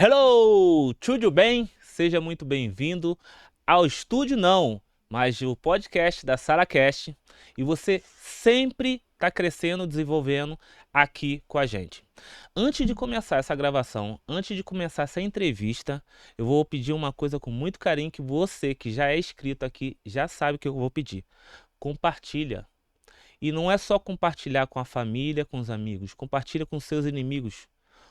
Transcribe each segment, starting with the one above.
Hello, tudo bem? Seja muito bem-vindo ao estúdio não, mas o podcast da SaraCast. E você sempre está crescendo, desenvolvendo aqui com a gente. Antes de começar essa gravação, antes de começar essa entrevista, eu vou pedir uma coisa com muito carinho que você que já é inscrito aqui já sabe o que eu vou pedir. Compartilha. E não é só compartilhar com a família, com os amigos, compartilha com seus inimigos.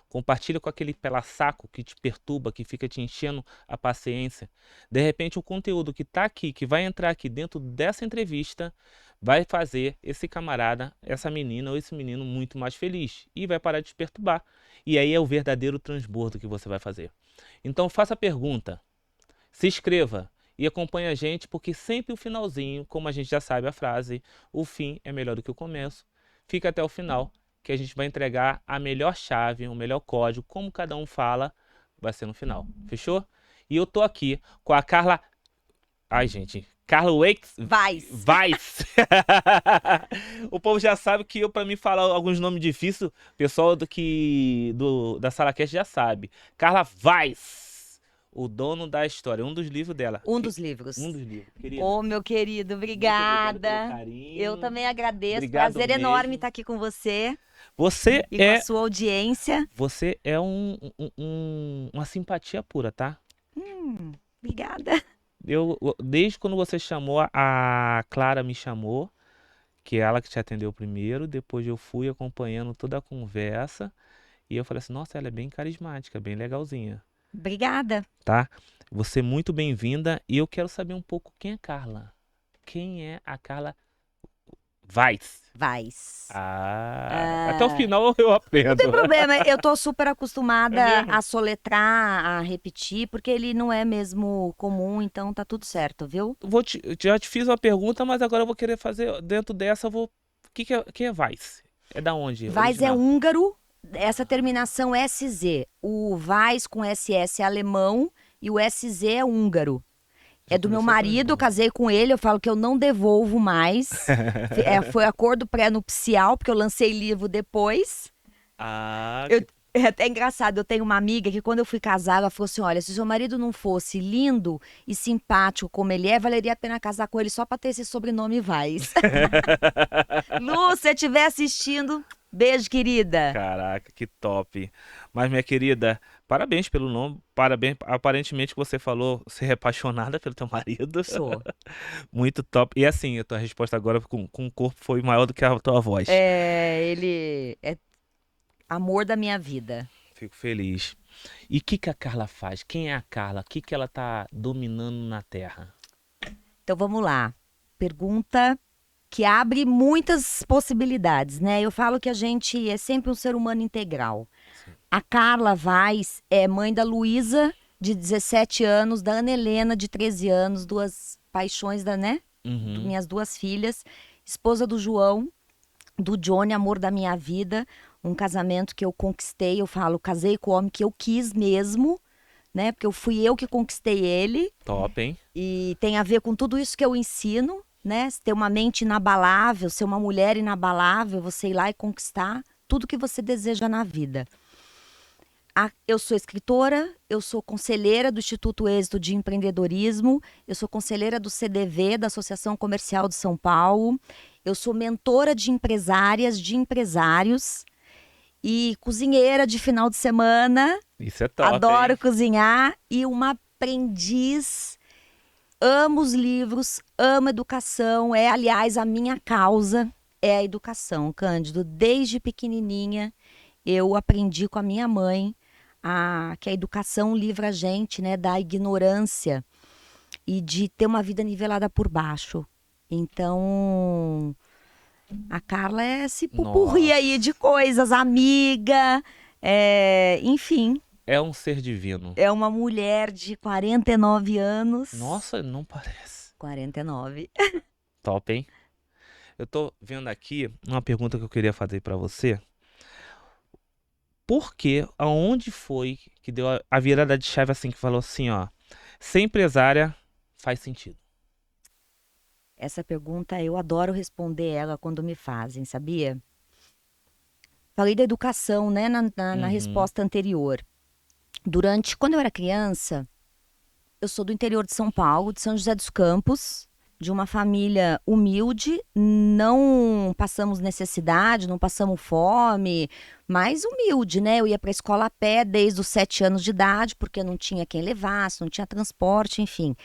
Compartilha com aquele pela-saco que te perturba, que fica te enchendo a paciência. De repente, o conteúdo que está aqui, que vai entrar aqui dentro dessa entrevista, vai fazer esse camarada, essa menina ou esse menino muito mais feliz e vai parar de te perturbar. E aí é o verdadeiro transbordo que você vai fazer. Então, faça a pergunta, se inscreva e acompanhe a gente, porque sempre o finalzinho, como a gente já sabe a frase, o fim é melhor do que o começo. Fica até o final, que a gente vai entregar a melhor chave, o melhor código, como cada um fala, vai ser no final. Fechou? E eu tô aqui com a Carla... Ai, gente. Carla Weiss. O povo já sabe que eu, pra mim falar alguns nomes difíceis, o pessoal da SaraCast já sabe. Carla Weiss. O dono da história, um dos livros dela. Um dos livros. Querida. Ô, meu querido, Muito obrigado pelo obrigada. carinho. Eu também agradeço. Obrigado Prazer mesmo. enorme estar aqui com você Você e com a sua audiência. Você é uma simpatia pura, tá? Obrigada. Desde quando você chamou, a Clara me chamou, que é ela que te atendeu primeiro, depois eu fui acompanhando toda a conversa e eu falei assim, nossa, ela é bem carismática, bem legalzinha, Obrigada. tá? Você é muito bem-vinda e eu quero saber um pouco quem é Carla. Quem é a Carla Weiss? Até o final eu aprendo. Não tem problema, eu tô super acostumada É mesmo? a soletrar, a repetir, porque ele não é mesmo comum, então tá tudo certo, viu? Já te fiz uma pergunta, mas agora eu vou querer fazer, dentro dessa, eu vou... Quem é Weiss? É da onde? Weiss é Original? húngaro, essa terminação SZ. O Weiss com SS é alemão e o SZ é húngaro. Já É do meu começou com marido, eu alemão. casei com ele, eu falo que eu não devolvo mais. Foi acordo pré-nupcial, porque eu lancei livro depois. Ah, É até engraçado, eu tenho uma amiga que quando eu fui casar, ela falou assim, olha, se seu marido não fosse lindo e simpático como ele é, valeria a pena casar com ele só pra ter esse sobrenome Weiss. Lu, se você estiver assistindo, beijo, querida. Caraca, que top. Mas, minha querida, parabéns pelo nome. Parabéns. Aparentemente você falou ser apaixonada pelo teu marido. Sou. Muito top. E assim, a tua resposta agora com o corpo foi maior do que a tua voz. Ele é amor da minha vida. Fico feliz. E o que a Carla faz? Quem é a Carla? O que ela tá dominando na Terra? Então vamos lá. Pergunta que abre muitas possibilidades, né? Eu falo que a gente é sempre um ser humano integral. Sim. A Carla Weiss é mãe da Luísa, de 17 anos, da Ana Helena, de 13 anos, duas paixões Uhum. minhas duas filhas, esposa do João, do Johnny, amor da minha vida, um casamento que eu conquistei, eu falo, casei com o homem que eu quis mesmo, né? Porque fui eu que conquistei ele. Top, hein? E tem a ver com tudo isso que eu ensino, né? Ter uma mente inabalável, ser uma mulher inabalável, você ir lá e conquistar tudo que você deseja na vida. Eu sou escritora, eu sou conselheira do Instituto Êxito de Empreendedorismo, eu sou conselheira do CDV, da Associação Comercial de São Paulo, eu sou mentora de empresárias, de empresários e cozinheira de final de semana. Isso é top, Adoro hein? cozinhar e uma aprendiz. Amo os livros, amo a educação, aliás, a minha causa é a educação, Cândido. Desde pequenininha, eu aprendi com a minha mãe que a educação livra a gente, né, da ignorância e de ter uma vida nivelada por baixo. Então, a Carla é esse pupurri aí de coisas, amiga, enfim. É um ser divino. É uma mulher de 49 anos. Nossa, não parece. 49. Top, hein? Eu tô vendo aqui uma pergunta que eu queria fazer pra você. Por que, aonde foi que deu a virada de chave assim, que falou assim, ó, ser empresária faz sentido? Essa pergunta eu adoro responder ela quando me fazem, sabia? Falei da educação, né, na Uhum. resposta anterior. Quando eu era criança, eu sou do interior de São Paulo, de São José dos Campos, de uma família humilde, não passamos necessidade, não passamos fome, mas humilde, né? Eu ia para a escola a pé desde os 7 anos de idade, porque não tinha quem levasse, não tinha transporte, enfim.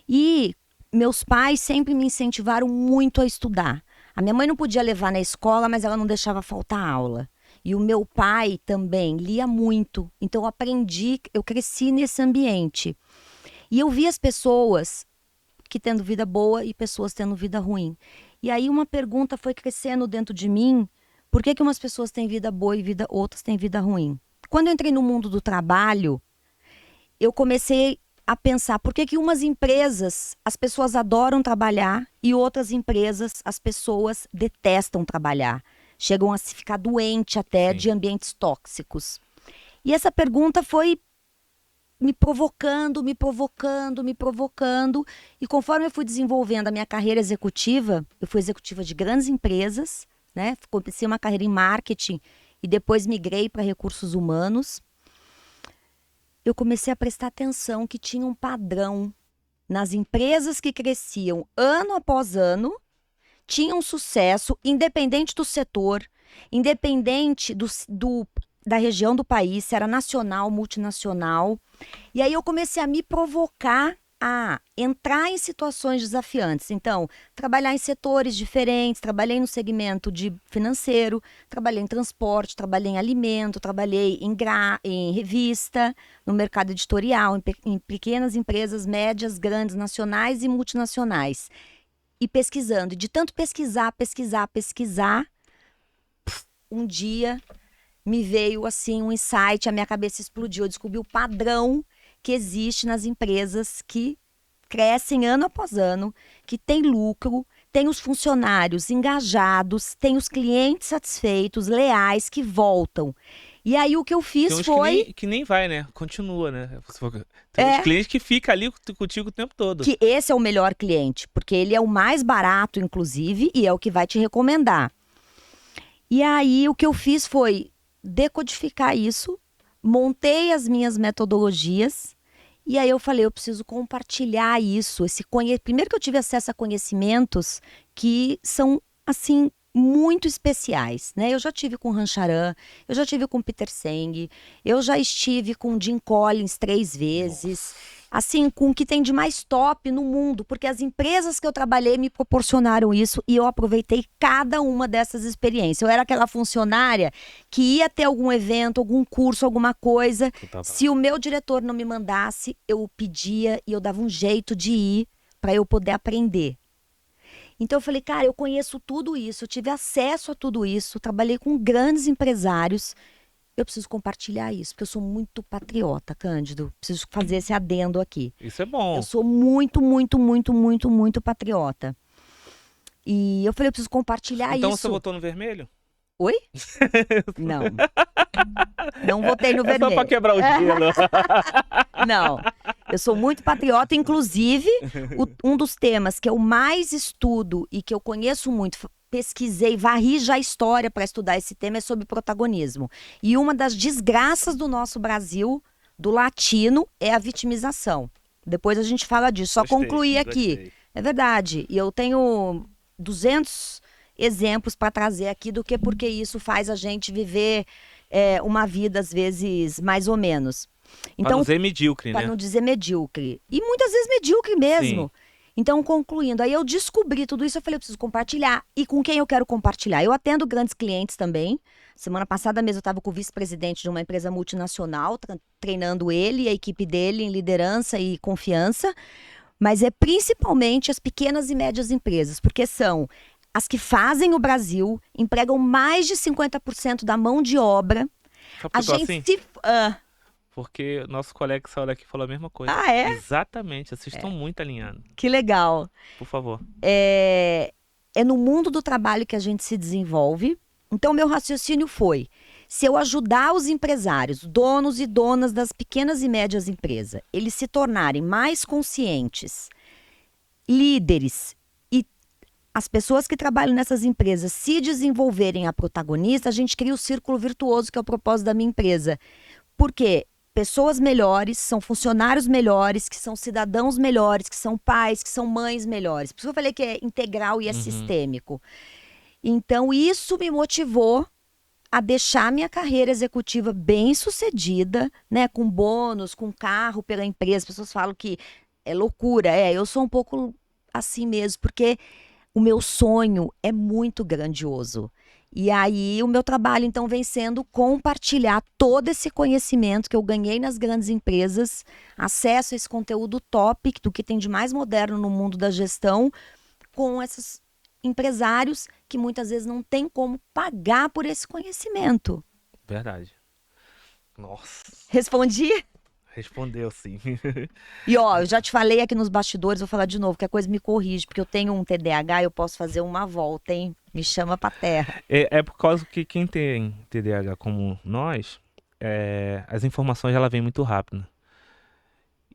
E meus pais sempre me incentivaram muito a estudar. A minha mãe não podia levar na escola, mas ela não deixava faltar aula. E o meu pai também lia muito. Então eu cresci nesse ambiente. E eu vi as pessoas que tendo vida boa e pessoas tendo vida ruim. E aí uma pergunta foi crescendo dentro de mim, por que umas pessoas têm vida boa e outras têm vida ruim? Quando eu entrei no mundo do trabalho, eu comecei a pensar por que umas empresas as pessoas adoram trabalhar e outras empresas as pessoas detestam trabalhar. Chegam a se ficar doente até Sim. de ambientes tóxicos. E essa pergunta foi me provocando. E conforme eu fui desenvolvendo a minha carreira executiva, eu fui executiva de grandes empresas, né? Comecei uma carreira em marketing e depois migrei para recursos humanos. Eu comecei a prestar atenção que tinha um padrão nas empresas que cresciam ano após ano, tinham sucesso, independente do setor, independente da região do país, se era nacional, multinacional. E aí eu comecei a me provocar a entrar em situações desafiantes. Então, trabalhar em setores diferentes, trabalhei no segmento financeiro, trabalhei em transporte, trabalhei em alimento, trabalhei em revista, no mercado editorial, em pequenas empresas, médias, grandes, nacionais e multinacionais. E pesquisando, e de tanto pesquisar, um dia me veio assim um insight, a minha cabeça explodiu, eu descobri o padrão que existe nas empresas que crescem ano após ano, que tem lucro, tem os funcionários engajados, tem os clientes satisfeitos, leais, que voltam. E aí o que eu fiz Tem uns foi... que nem vai, né? Continua, né? Tem uns clientes que ficam ali contigo o tempo todo. Que esse é o melhor cliente, porque ele é o mais barato, inclusive, e é o que vai te recomendar. E aí o que eu fiz foi decodificar isso, montei as minhas metodologias e aí eu falei, eu preciso compartilhar isso, primeiro que eu tive acesso a conhecimentos que são assim muito especiais, né? Eu já tive com Rancharan, eu já tive com Peter Senge, eu já estive com Jim Collins 3 vezes. Assim, com o que tem de mais top no mundo, porque as empresas que eu trabalhei me proporcionaram isso e eu aproveitei cada uma dessas experiências. Eu era aquela funcionária que ia ter algum evento, algum curso, alguma coisa. Se o meu diretor não me mandasse, eu pedia e eu dava um jeito de ir para eu poder aprender. Então eu falei, cara, eu conheço tudo isso, eu tive acesso a tudo isso, trabalhei com grandes empresários. Eu preciso compartilhar isso, porque eu sou muito patriota, Cândido. Preciso fazer esse adendo aqui. Isso é bom. Eu sou muito patriota. E eu falei, eu preciso compartilhar então isso. Você votou no vermelho? Oi? Não. Não votei no vermelho. É só pra quebrar o gelo. Não. Eu sou muito patriota. Inclusive, um dos temas que eu mais estudo e que eu conheço muito, pesquisei, varri já a história para estudar esse tema, é sobre protagonismo. E uma das desgraças do nosso Brasil, do latino, é a vitimização. Depois a gente fala disso. Só concluir aqui. Gostei. É verdade. E eu tenho 200 exemplos para trazer aqui do que porque isso faz a gente viver uma vida, às vezes, mais ou menos. Então, para não dizer medíocre, né? Para não dizer medíocre. E muitas vezes medíocre mesmo. Sim. Então, concluindo, aí eu descobri tudo isso, eu falei, eu preciso compartilhar. E com quem eu quero compartilhar? Eu atendo grandes clientes também. Semana passada mesmo eu estava com o vice-presidente de uma empresa multinacional, treinando ele e a equipe dele em liderança e confiança. Mas é principalmente as pequenas e médias empresas, porque são as que fazem o Brasil, empregam mais de 50% da mão de obra. Sabe por que eu tô assim? Porque nosso colega que saiu daqui falou a mesma coisa. Ah, é? Exatamente, vocês estão muito alinhados. Que legal. Por favor. É no mundo do trabalho que a gente se desenvolve. Então, meu raciocínio foi, se eu ajudar os empresários, donos e donas das pequenas e médias empresas, eles se tornarem mais conscientes, líderes, e as pessoas que trabalham nessas empresas se desenvolverem a protagonista, a gente cria o círculo virtuoso, que é o propósito da minha empresa. Por quê? pessoas melhores, são funcionários melhores, que são cidadãos melhores, que são pais, que são mães melhores. Por isso que eu falei que é integral e é sistêmico. Então, isso me motivou a deixar minha carreira executiva bem sucedida, né? Com bônus, com carro pela empresa. As pessoas falam que é loucura. Eu sou um pouco assim mesmo, porque o meu sonho é muito grandioso. E aí o meu trabalho, então, vem sendo compartilhar todo esse conhecimento que eu ganhei nas grandes empresas, acesso a esse conteúdo top, do que tem de mais moderno no mundo da gestão, com esses empresários que muitas vezes não têm como pagar por esse conhecimento. Verdade. Nossa, Respondi? respondeu sim. E ó, eu já te falei aqui nos bastidores, vou falar de novo, que a coisa me corrige, porque eu tenho um TDAH e eu posso fazer uma volta, hein? Me chama pra terra. É por causa que quem tem TDAH como nós, as informações ela vêm muito rápido.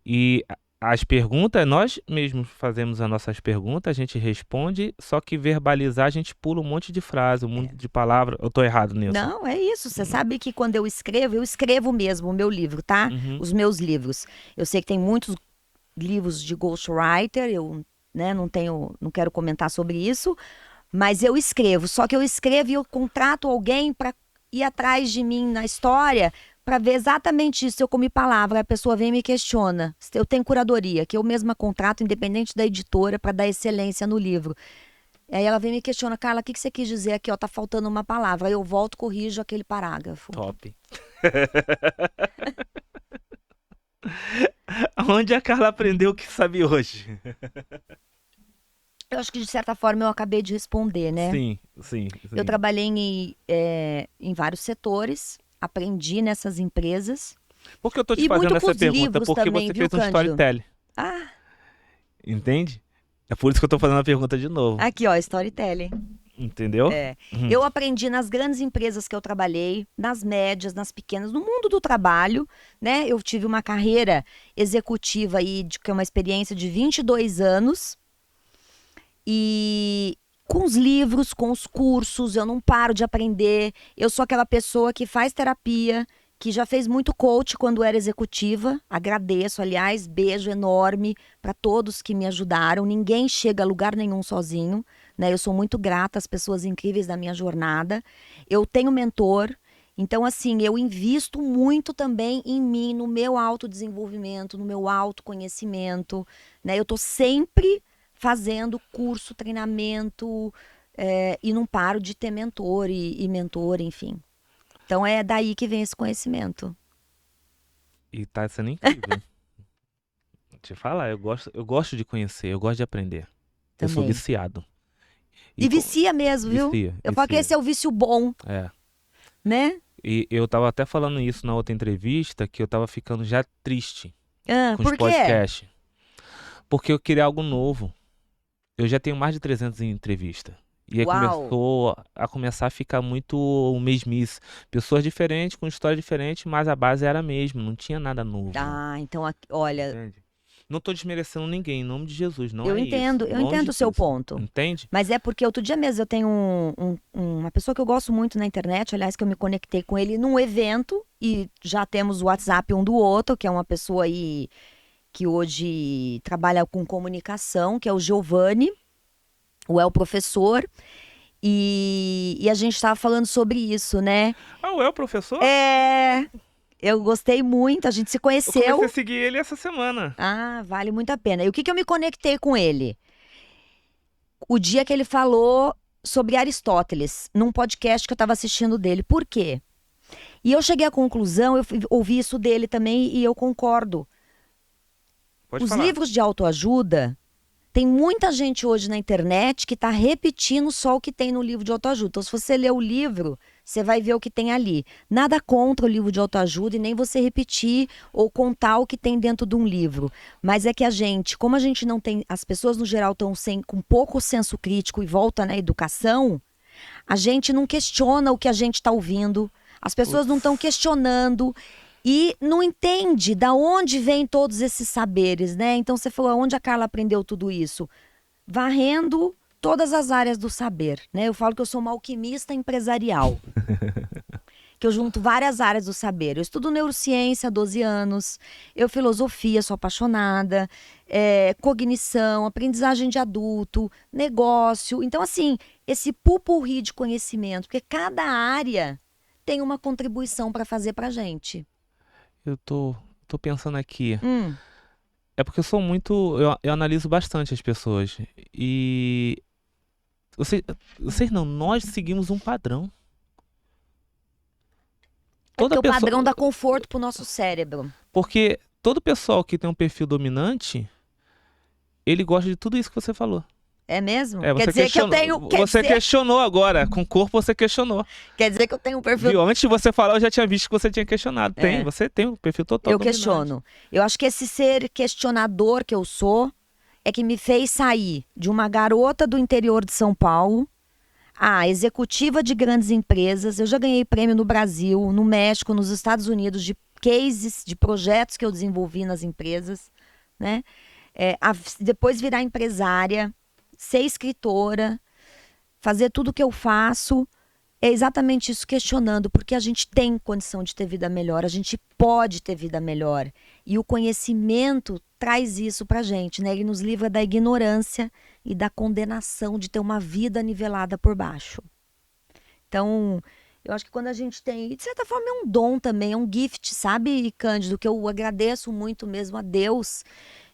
E as perguntas, nós mesmos fazemos as nossas perguntas, a gente responde, só que verbalizar a gente pula um monte de frase, um monte de palavra. Eu tô errado nisso? Não, é isso. Você sabe que quando eu escrevo mesmo o meu livro, tá? Uhum. Os meus livros. Eu sei que tem muitos livros de ghostwriter, eu, né, não quero comentar sobre isso, mas eu escrevo. Só que eu escrevo e eu contrato alguém para ir atrás de mim na história para ver exatamente isso. Eu comi palavra, a pessoa vem e me questiona. Eu tenho curadoria, que eu mesma contrato, independente da editora, para dar excelência no livro. Aí ela vem e me questiona, Carla, o que você quis dizer aqui? Ó, tá faltando uma palavra. Aí eu volto, corrijo aquele parágrafo. Top. Onde a Carla aprendeu o que sabe hoje? Eu acho que, de certa forma, eu acabei de responder, né? Sim. Eu trabalhei em vários setores, aprendi nessas empresas. Por que eu tô te E fazendo muito essa com os pergunta? livros Porque também, você viu, fez um Cândido? storytelling. Ah, Entende? É por isso que eu tô fazendo a pergunta de novo. aqui, ó, storytelling. Entendeu? Eu aprendi nas grandes empresas que eu trabalhei, nas médias, nas pequenas, no mundo do trabalho, né? Eu tive uma carreira executiva aí, que é uma experiência de 22 anos. E com os livros, com os cursos, eu não paro de aprender. Eu sou aquela pessoa que faz terapia, que já fez muito coach quando era executiva. Agradeço, aliás, beijo enorme para todos que me ajudaram. Ninguém chega a lugar nenhum sozinho, né? Eu sou muito grata às pessoas incríveis da minha jornada. Eu tenho mentor, então assim, eu invisto muito também em mim, no meu autodesenvolvimento, no meu autoconhecimento, né? Eu tô sempre fazendo curso, treinamento, e não paro de ter mentor e mentor, enfim. Então é daí que vem esse conhecimento. E tá sendo incrível. Te falar, eu gosto de conhecer, eu gosto de aprender. Eu sou Também. viciado. E vicia mesmo, viu? Eu falo que esse é o vício bom, né? E eu tava até falando isso na outra entrevista, que eu tava ficando já triste com os Por quê? podcasts. Porque eu queria algo novo. Eu já tenho mais de 300 em entrevista. E aí Uau! começar a ficar muito mesmice. Pessoas diferentes, com história diferente, mas a base era a mesma, não tinha nada novo. Ah, então, olha, Entende? Não tô desmerecendo ninguém, em nome de Jesus, não eu é entendo, isso. eu Longe entendo o seu disso. ponto. Entende? Mas é porque outro dia mesmo eu tenho uma pessoa que eu gosto muito na internet, aliás, que eu me conectei com ele num evento e já temos o WhatsApp um do outro, que é uma pessoa aí que hoje trabalha com comunicação, que é o Giovanni, o professor, e a gente estava falando sobre isso, né? Ah, o professor? Eu gostei muito, a gente se Eu conheceu. comecei a seguir ele essa semana. Ah, vale muito a pena. E o que eu me conectei com ele? O dia que ele falou sobre Aristóteles, num podcast que eu estava assistindo dele. Por quê? E eu cheguei à conclusão, eu ouvi isso dele também e eu concordo. Pode Os falar. livros de autoajuda, tem muita gente hoje na internet que está repetindo só o que tem no livro de autoajuda. Então, se você ler o livro, você vai ver o que tem ali. Nada contra o livro de autoajuda e nem você repetir ou contar o que tem dentro de um livro. Mas é que a gente, como a gente não tem, as pessoas no geral estão com pouco senso crítico e volta na educação, a gente não questiona o que a gente está ouvindo. As pessoas não estão questionando e não entende da onde vêm todos esses saberes, né? Então você falou, onde a Carla aprendeu tudo isso? Varrendo todas as áreas do saber, né? Eu falo que eu sou uma alquimista empresarial. que eu junto várias áreas do saber. Eu estudo neurociência há 12 anos, eu filosofia, sou apaixonada, cognição, aprendizagem de adulto, negócio. Então, assim, esse pupurri de conhecimento, porque cada área tem uma contribuição para fazer pra gente. Eu tô pensando aqui. Hum. É porque eu sou muito. Eu analiso bastante as pessoas. E. Vocês não, nós seguimos um padrão. É porque Toda o pessoa. padrão dá conforto pro nosso cérebro. Porque todo pessoal que tem um perfil dominante, ele gosta de tudo isso que você falou. É mesmo? É, Quer você dizer que eu tenho. Você questionou agora. Com o corpo você questionou. Quer dizer que eu tenho um perfil. Viu? Antes de você falar, eu já tinha visto que você tinha questionado. É. Você tem um perfil total Eu dominante. questiono. Eu acho que esse ser questionador que eu sou é que me fez sair de uma garota do interior de São Paulo a executiva de grandes empresas. Eu já ganhei prêmio no Brasil, no México, nos Estados Unidos, de cases, de projetos que eu desenvolvi nas empresas, né? Depois virar empresária, ser escritora, fazer tudo o que eu faço. É exatamente isso, questionando, porque a gente tem condição de ter vida melhor, a gente pode ter vida melhor. E o conhecimento traz isso pra gente, né? Ele nos livra da ignorância e da condenação de ter uma vida nivelada por baixo. Então, eu acho que quando a gente tem, de certa forma é um dom também, é um gift, sabe, Cândido, que eu agradeço muito mesmo a Deus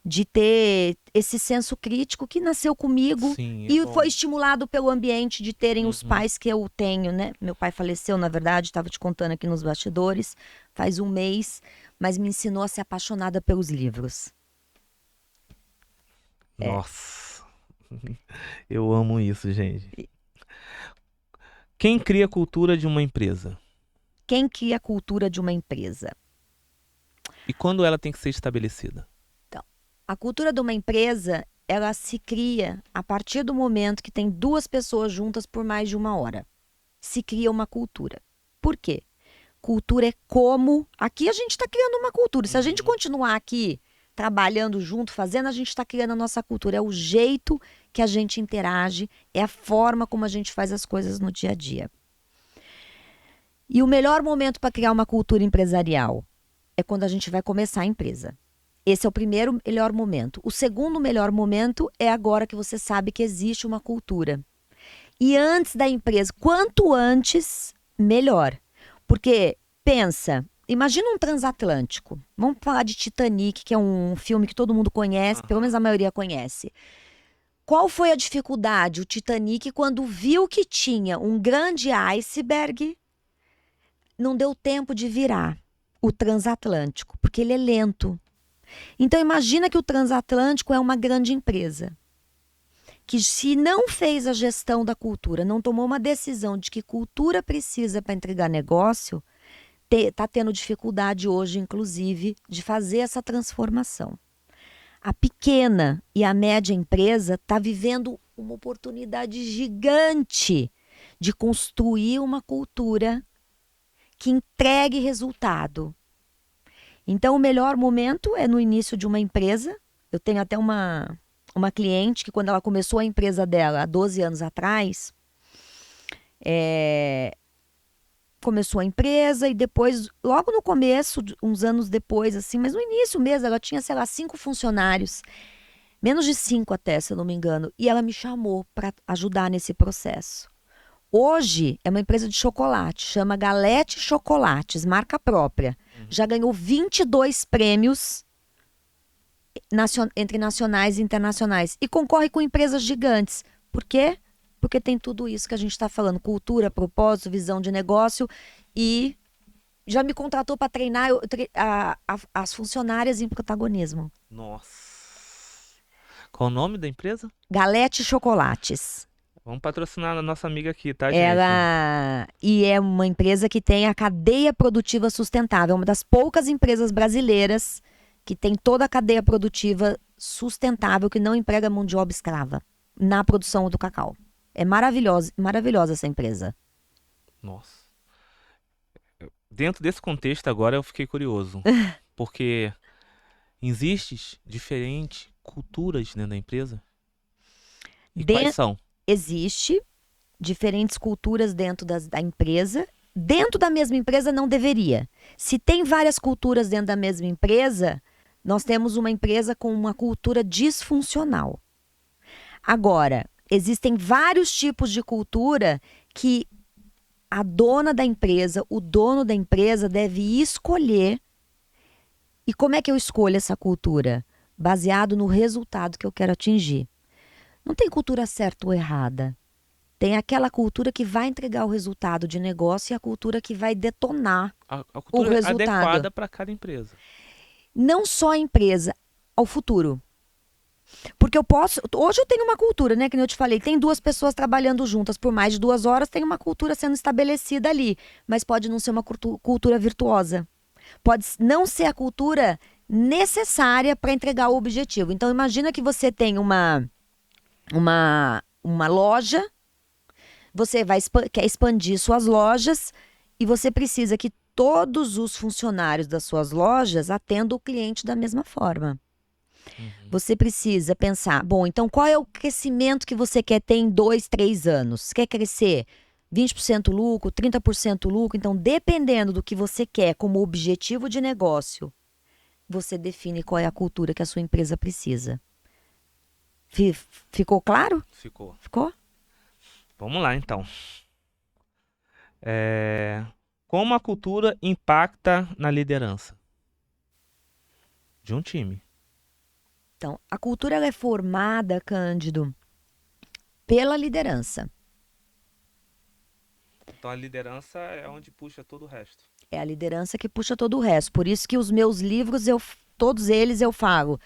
de ter esse senso crítico que nasceu comigo. Sim, e bom. foi estimulado pelo ambiente de terem os Uhum. pais que eu tenho, né? Meu pai faleceu, na verdade, estava te contando aqui nos bastidores, faz um mês, mas me ensinou a ser apaixonada pelos livros. Nossa. Eu amo isso, gente. Quem cria a cultura de uma empresa? Quem cria a cultura de uma empresa? E quando ela tem que ser estabelecida? A cultura de uma empresa, ela se cria a partir do momento que tem duas pessoas juntas por mais de uma hora. Se cria uma cultura. Por quê? Cultura é como... Aqui a gente está criando uma cultura. Se a gente continuar aqui trabalhando junto, fazendo, a gente está criando a nossa cultura. É o jeito que a gente interage, é a forma como a gente faz as coisas no dia a dia. E o melhor momento para criar uma cultura empresarial é quando a gente vai começar a empresa. Esse é o primeiro melhor momento. O segundo melhor momento é agora que você sabe que existe uma cultura. E antes da empresa, quanto antes, melhor. Porque, pensa, imagina um transatlântico. Vamos falar de Titanic, que é um filme que todo mundo conhece, pelo menos a maioria conhece. Qual foi a dificuldade? O Titanic, quando viu que tinha um grande iceberg, não deu tempo de virar o transatlântico, porque ele é lento. Então imagina que o transatlântico é uma grande empresa, que se não fez a gestão da cultura, não tomou uma decisão de que cultura precisa para entregar negócio, está tendo dificuldade hoje, inclusive, de fazer essa transformação. A pequena e a média empresa está vivendo uma oportunidade gigante de construir uma cultura que entregue resultado. Então, o melhor momento é no início de uma empresa. Eu tenho até uma cliente que, quando ela começou a empresa dela há 12 anos atrás, começou a empresa e depois, logo no começo, uns anos depois, assim, mas no início mesmo, ela tinha, sei lá, 5 funcionários, menos de 5 até, se eu não me engano, e ela me chamou para ajudar nesse processo. Hoje é uma empresa de chocolate, chama Galete Chocolates, marca própria. Já ganhou 22 prêmios entre nacionais e internacionais. E concorre com empresas gigantes. Por quê? Porque tem tudo isso que a gente está falando. Cultura, propósito, visão de negócio. E já me contratou para treinar as funcionárias em protagonismo. Nossa. Qual o nome da empresa? Galete Chocolates. Vamos patrocinar a nossa amiga aqui, tá, gente? E é uma empresa que tem a cadeia produtiva sustentável. É uma das poucas empresas brasileiras que tem toda a cadeia produtiva sustentável, que não emprega mão de obra escrava na produção do cacau. É maravilhosa essa empresa. Nossa. Dentro desse contexto agora eu fiquei curioso. Porque existem diferentes culturas dentro da empresa? E quais são? Existe diferentes culturas dentro da empresa, dentro da mesma empresa não deveria. Se tem várias culturas dentro da mesma empresa, nós temos uma empresa com uma cultura disfuncional. Agora, existem vários tipos de cultura que a dona da empresa, o dono da empresa deve escolher. E como é que eu escolho essa cultura? Baseado no resultado que eu quero atingir. Não tem cultura certa ou errada. Tem aquela cultura que vai entregar o resultado de negócio e a cultura que vai detonar A o cultura resultado. adequada para cada empresa. Não só a empresa, ao futuro. Porque hoje eu tenho uma cultura, né? Que eu te falei, tem 2 pessoas trabalhando juntas por mais de 2 horas, tem uma cultura sendo estabelecida ali. Mas pode não ser uma cultura virtuosa. Pode não ser a cultura necessária para entregar o objetivo. Então, imagina que você tem uma loja, você quer expandir suas lojas e você precisa que todos os funcionários das suas lojas atendam o cliente da mesma forma. Você precisa pensar, bom, então qual é o crescimento que você quer ter em 2, 3 anos? Quer crescer 20% lucro, 30% lucro? Então, dependendo do que você quer como objetivo de negócio, você define qual é a cultura que a sua empresa precisa. Ficou claro? Ficou. Ficou? Vamos lá, então. Como a cultura impacta na liderança de um time? Então, a cultura ela é formada, Cândido, pela liderança. Então a liderança é onde puxa todo o resto. É a liderança que puxa todo o resto. Por isso que os meus livros, todos eles eu falo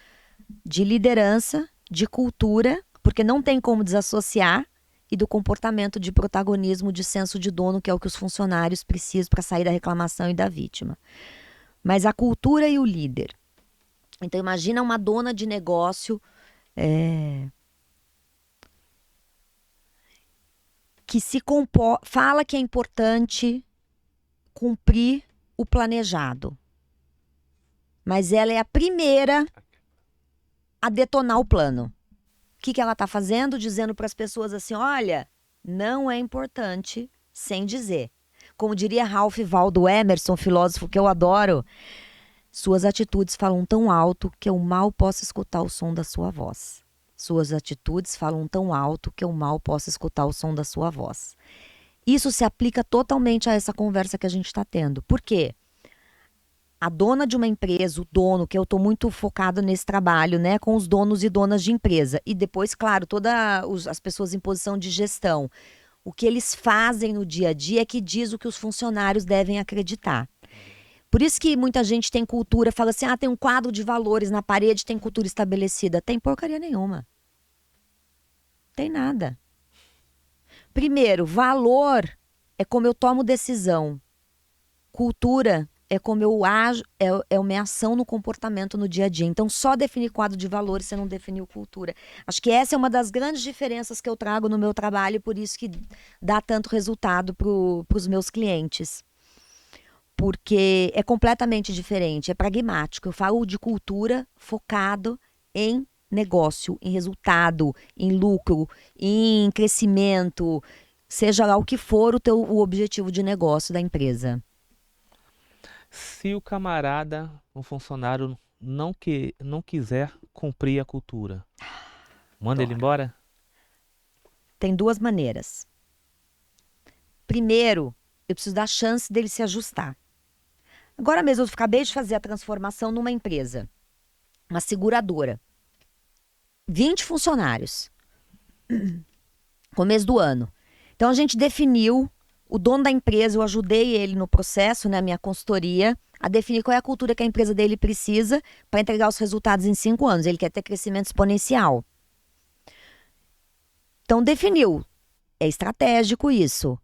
de liderança, de cultura, porque não tem como desassociar, e do comportamento de protagonismo, de senso de dono, que é o que os funcionários precisam para sair da reclamação e da vítima. Mas a cultura e o líder. Então, imagina uma dona de negócio que fala que é importante cumprir o planejado. Mas ela é a primeira a detonar o plano. O que ela está fazendo? Dizendo para as pessoas assim, olha, não é importante sem dizer. Como diria Ralph Waldo Emerson, filósofo que eu adoro, suas atitudes falam tão alto que eu mal posso escutar o som da sua voz. Suas atitudes falam tão alto que eu mal posso escutar o som da sua voz. Isso se aplica totalmente a essa conversa que a gente está tendo. Por quê? A dona de uma empresa, o dono, que eu estou muito focado nesse trabalho, né, com os donos e donas de empresa. E depois, claro, todas as pessoas em posição de gestão. O que eles fazem no dia a dia é que diz o que os funcionários devem acreditar. Por isso que muita gente tem cultura, fala assim, tem um quadro de valores na parede, tem cultura estabelecida. Tem porcaria nenhuma. Tem nada. Primeiro, valor é como eu tomo decisão. Cultura é como eu ajo, é a minha ação no comportamento no dia a dia. Então, só definir quadro de valores, você não definiu cultura. Acho que essa é uma das grandes diferenças que eu trago no meu trabalho, por isso que dá tanto resultado para os meus clientes. Porque é completamente diferente, é pragmático. Eu falo de cultura focado em negócio, em resultado, em lucro, em crescimento, seja lá o que for o objetivo de negócio da empresa. Se o camarada, o funcionário, não quiser cumprir a cultura, manda ele embora? Tem 2 maneiras. Primeiro, eu preciso dar chance dele se ajustar. Agora mesmo, eu acabei de fazer a transformação numa empresa, uma seguradora. 20 funcionários. Começo do ano. Então, a gente definiu, o dono da empresa, eu ajudei ele no processo, né, minha consultoria, a definir qual é a cultura que a empresa dele precisa para entregar os resultados em 5 anos. Ele quer ter crescimento exponencial. Então, definiu. É estratégico isso.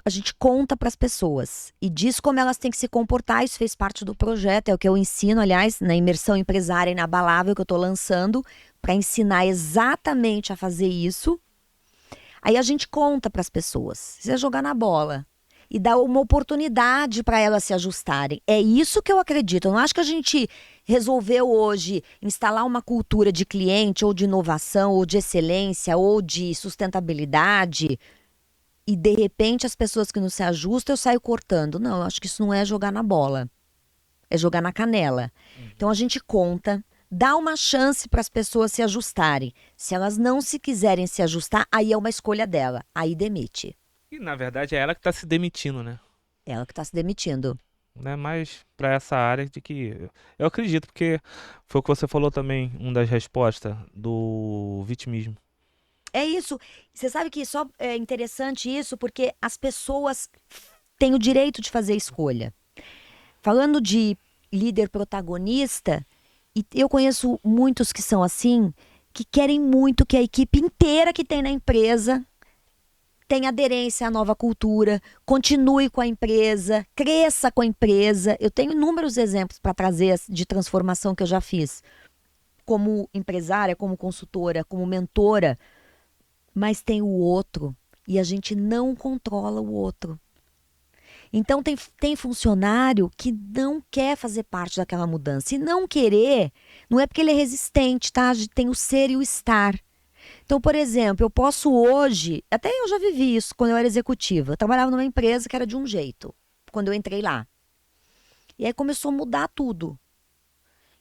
A gente conta para as pessoas e diz como elas têm que se comportar. Isso fez parte do projeto, é o que eu ensino, aliás, na imersão empresária inabalável que eu estou lançando, para ensinar exatamente a fazer isso. Aí a gente conta para as pessoas, precisa jogar na bola e dar uma oportunidade para elas se ajustarem. É isso que eu acredito. Eu não acho que a gente resolveu hoje instalar uma cultura de cliente ou de inovação ou de excelência ou de sustentabilidade e de repente as pessoas que não se ajustam eu saio cortando. Não, eu acho que isso não é jogar na bola, é jogar na canela. Então a gente conta, dá uma chance para as pessoas se ajustarem. Se elas não se quiserem se ajustar, aí é uma escolha dela, aí demite. E na verdade é ela que tá se demitindo, né? Ela que está se demitindo. Né? Mais pra essa área de que eu acredito, porque foi o que você falou também, uma das respostas do vitimismo. É isso. Você sabe que só é interessante isso porque as pessoas têm o direito de fazer escolha. Falando de líder protagonista, e eu conheço muitos que são assim, que querem muito que a equipe inteira que tem na empresa tenha aderência à nova cultura, continue com a empresa, cresça com a empresa. Eu tenho inúmeros exemplos para trazer de transformação que eu já fiz. Como empresária, como consultora, como mentora. Mas tem o outro e a gente não controla o outro. Então tem funcionário que não quer fazer parte daquela mudança. E não querer, não é porque ele é resistente, tá? Tem o ser e o estar. Então, por exemplo, eu posso hoje, até eu já vivi isso quando eu era executiva. Eu trabalhava numa empresa que era de um jeito, quando eu entrei lá. E aí começou a mudar tudo.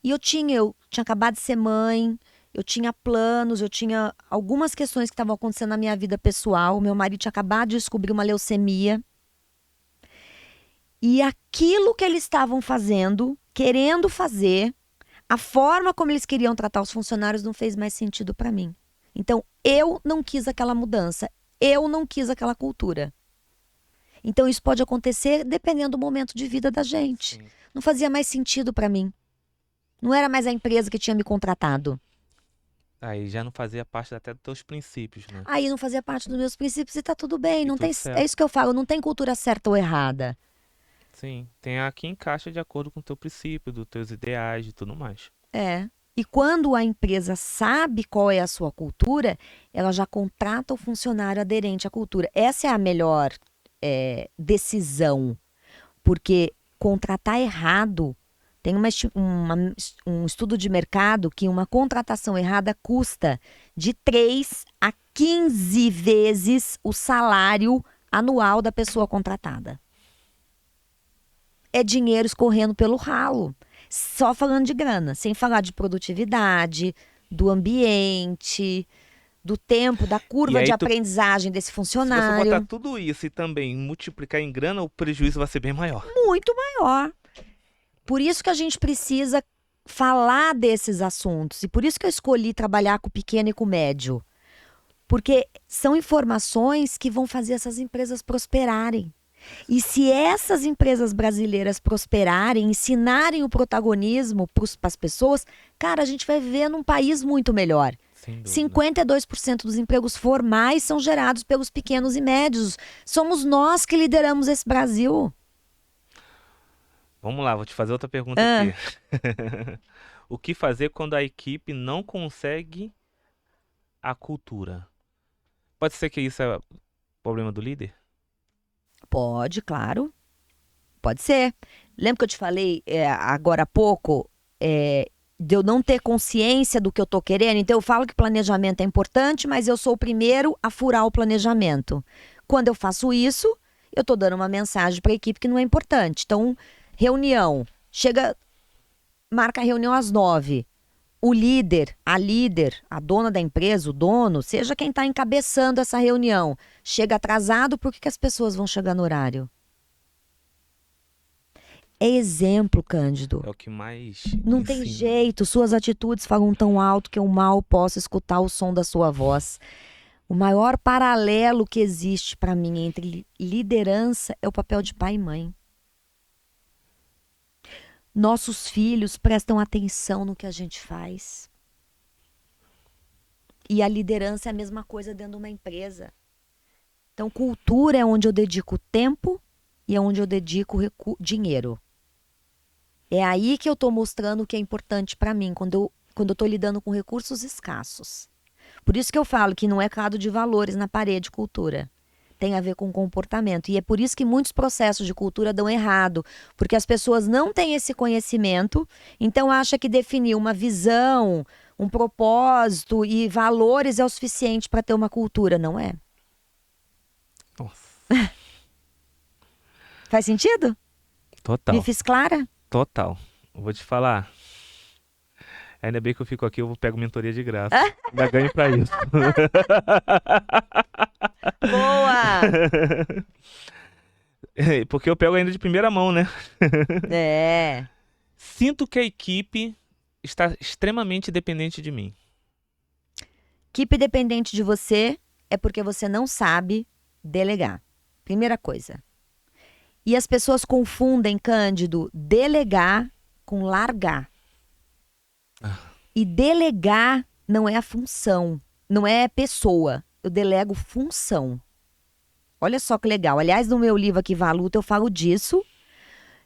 E eu tinha acabado de ser mãe, eu tinha planos, eu tinha algumas questões que estavam acontecendo na minha vida pessoal. Meu marido tinha acabado de descobrir uma leucemia. E aquilo que eles estavam fazendo, querendo fazer, a forma como eles queriam tratar os funcionários não fez mais sentido para mim. Então, eu não quis aquela mudança. Eu não quis aquela cultura. Então, isso pode acontecer dependendo do momento de vida da gente. Sim. Não fazia mais sentido para mim. Não era mais a empresa que tinha me contratado. Aí já não fazia parte até dos teus princípios, né? Aí não fazia parte dos meus princípios e tá tudo bem. E Não tudo tem, certo. é isso que eu falo, não tem cultura certa ou errada. Sim, tem a que encaixa de acordo com o teu princípio, dos teus ideais e tudo mais. É. E quando a empresa sabe qual é a sua cultura, ela já contrata o funcionário aderente à cultura. Essa é a melhor decisão. Porque contratar errado, tem um estudo de mercado que uma contratação errada custa de 3 a 15 vezes o salário anual da pessoa contratada. É dinheiro escorrendo pelo ralo. Só falando de grana, sem falar de produtividade, do ambiente, do tempo, da E curva aí de tu, aprendizagem desse se você botar funcionário. tudo isso e também multiplicar em grana, o prejuízo vai ser bem maior. Muito maior. Por isso que a gente precisa falar desses assuntos. E por isso que eu escolhi trabalhar com o pequeno e com o médio. Porque são informações que vão fazer essas empresas prosperarem. E se essas empresas brasileiras prosperarem, ensinarem o protagonismo para as pessoas, cara, a gente vai viver num país muito melhor. Sem dúvida. 52% dos empregos formais são gerados pelos pequenos e médios. Somos nós que lideramos esse Brasil. Vamos lá, vou te fazer outra pergunta aqui. O que fazer quando a equipe não consegue a cultura? Pode ser que isso é problema do líder? Pode, claro. Pode ser. Lembra que eu te falei agora há pouco de eu não ter consciência do que eu tô querendo? Então eu falo que planejamento é importante, mas eu sou o primeiro a furar o planejamento. Quando eu faço isso, eu tô dando uma mensagem para a equipe que não é importante. Então, reunião. Marca a reunião às 9. O líder, a dona da empresa, o dono, seja quem está encabeçando essa reunião, chega atrasado, por que as pessoas vão chegar no horário? É exemplo, Cândido. É o que mais Não tem ensina. jeito, suas atitudes falam tão alto que eu mal posso escutar o som da sua voz. O maior paralelo que existe para mim entre liderança é o papel de pai e mãe. Nossos filhos prestam atenção no que a gente faz. E a liderança é a mesma coisa dentro de uma empresa. Então, cultura é onde eu dedico tempo e é onde eu dedico dinheiro. É aí que eu estou mostrando o que é importante para mim, quando eu estou lidando com recursos escassos. Por isso que eu falo que não é cado de valores na parede cultura. Tem a ver com comportamento. E é por isso que muitos processos de cultura dão errado. Porque as pessoas não têm esse conhecimento, então acham que definir uma visão, um propósito e valores é o suficiente para ter uma cultura. Não é. Nossa. Faz sentido? Total. Me fiz clara? Total. Eu vou te falar. Ainda bem que eu fico aqui, eu pego mentoria de graça. Ainda ganho pra isso. Boa! Porque eu pego ainda de primeira mão, né? É. Sinto que a equipe está extremamente dependente de mim. Equipe dependente de você é porque você não sabe delegar. Primeira coisa. E as pessoas confundem, Cândido, delegar com largar. E delegar não é a função, não é pessoa. Eu delego função. Olha só que legal. Aliás, no meu livro aqui, Valuta, eu falo disso.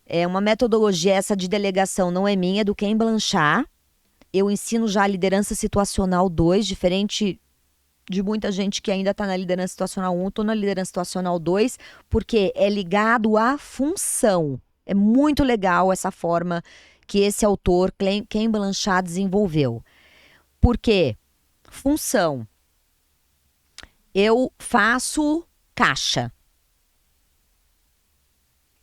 É uma metodologia essa de delegação, não é minha, é do Ken Blanchard. Eu ensino já a liderança situacional 2, diferente de muita gente que ainda está na liderança situacional 1, estou na liderança situacional 2, porque é ligado à função. É muito legal essa forma que esse autor, Ken Blanchard, desenvolveu. Por quê? Função. Eu faço caixa.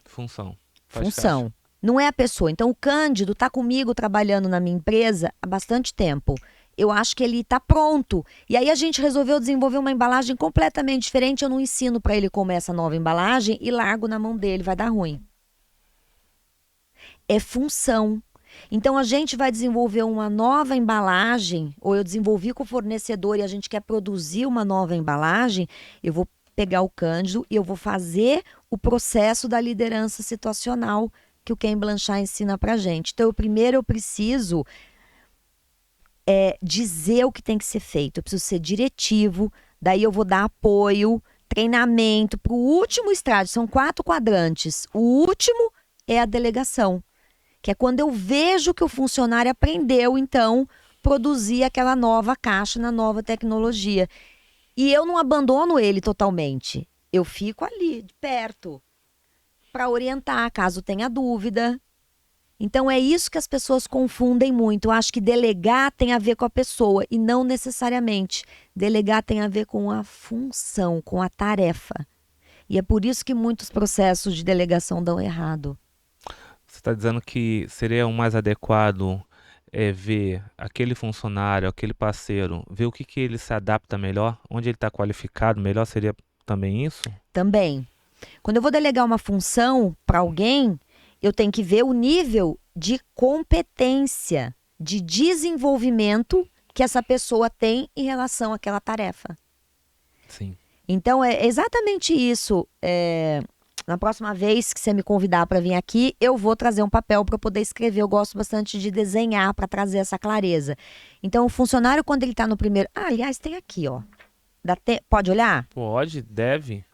Função. Função. Caixa. Não é a pessoa. Então, o Cândido está comigo trabalhando na minha empresa há bastante tempo. Eu acho que ele está pronto. E aí a gente resolveu desenvolver uma embalagem completamente diferente. Eu não ensino para ele como é essa nova embalagem e largo na mão dele. Vai dar ruim. É função. Então, a gente vai desenvolver uma nova embalagem, ou eu desenvolvi com o fornecedor e a gente quer produzir uma nova embalagem, eu vou pegar o Cândido e eu vou fazer o processo da liderança situacional que o Ken Blanchard ensina pra gente. Então, primeiro eu preciso dizer o que tem que ser feito. Eu preciso ser diretivo, daí eu vou dar apoio, treinamento para o último estágio. São 4 quadrantes. O último é a delegação, que é quando eu vejo que o funcionário aprendeu, então, produzir aquela nova caixa na nova tecnologia. E eu não abandono ele totalmente. Eu fico ali, de perto, para orientar, caso tenha dúvida. Então, é isso que as pessoas confundem muito. Eu acho que delegar tem a ver com a pessoa e não necessariamente. Delegar tem a ver com a função, com a tarefa. E é por isso que muitos processos de delegação dão errado. Você está dizendo que seria o mais adequado ver aquele funcionário, aquele parceiro, ver o que ele se adapta melhor, onde ele está qualificado melhor, seria também isso? Também. Quando eu vou delegar uma função para alguém, eu tenho que ver o nível de competência, de desenvolvimento que essa pessoa tem em relação àquela tarefa. Sim. Então, é exatamente isso. Na próxima vez que você me convidar para vir aqui, eu vou trazer um papel para poder escrever. Eu gosto bastante de desenhar para trazer essa clareza. Então, o funcionário, quando ele está no primeiro... aliás, tem aqui, ó. Pode olhar? Pode, deve.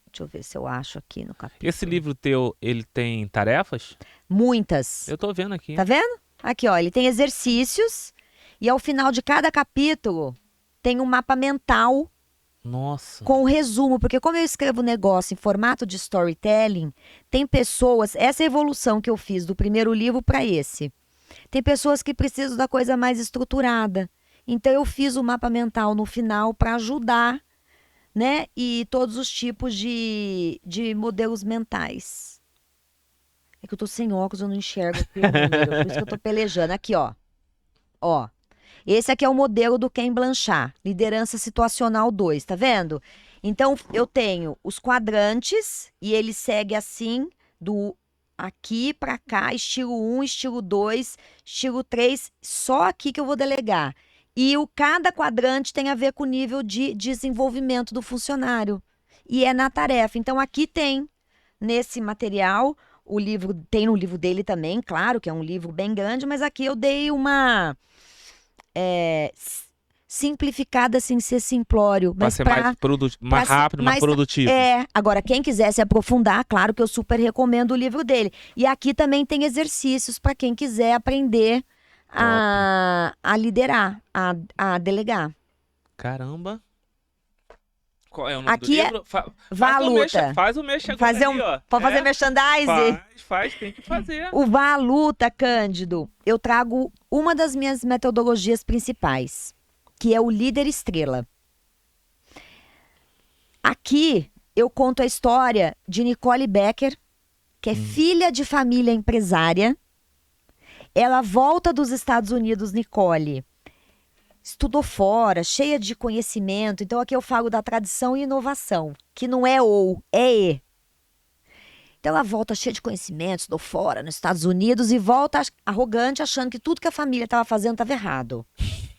Deixa eu ver se eu acho aqui no capítulo. Esse livro teu, ele tem tarefas? Muitas. Eu tô vendo aqui. Tá vendo? Aqui, ó, ele tem exercícios e ao final de cada capítulo tem um mapa mental. Nossa. Com o resumo, porque como eu escrevo negócio em formato de storytelling, tem pessoas, essa é a evolução que eu fiz do primeiro livro para esse. Tem pessoas que precisam da coisa mais estruturada. Então eu fiz o mapa mental no final para ajudar, né? E todos os tipos de modelos mentais. É que eu tô sem óculos, eu não enxergo aqui o número, por isso que eu tô pelejando. Aqui, ó. Ó. Esse aqui é o modelo do Ken Blanchard, liderança situacional 2, tá vendo? Então, eu tenho os quadrantes e ele segue assim, do aqui para cá, estilo 1, estilo 2, estilo 3, só aqui que eu vou delegar. E cada quadrante tem a ver com o nível de desenvolvimento do funcionário. E é na tarefa. Então, aqui tem, nesse material, o livro, tem no livro dele também, claro que é um livro bem grande, mas aqui eu dei uma... simplificada sem ser simplório, mas para ser mais rápido, mais produtivo. Agora quem quiser se aprofundar, claro que eu super recomendo o livro dele. E aqui também tem exercícios para quem quiser aprender a liderar, a delegar. Caramba. Qual é o nome aqui do livro? Valuta. Faz o merchan ó. Pode fazer merchandising? Faz, tem que fazer. O Valuta, Cândido, eu trago uma das minhas metodologias principais, que é o líder estrela. Aqui eu conto a história de Nicole Becker, que é filha de família empresária. Ela volta dos Estados Unidos, Nicole. Estudou fora, cheia de conhecimento. Então aqui eu falo da tradição e inovação, que não é ou, é e. Então ela volta cheia de conhecimento, estudou fora nos Estados Unidos e volta arrogante, achando que tudo que a família estava fazendo estava errado.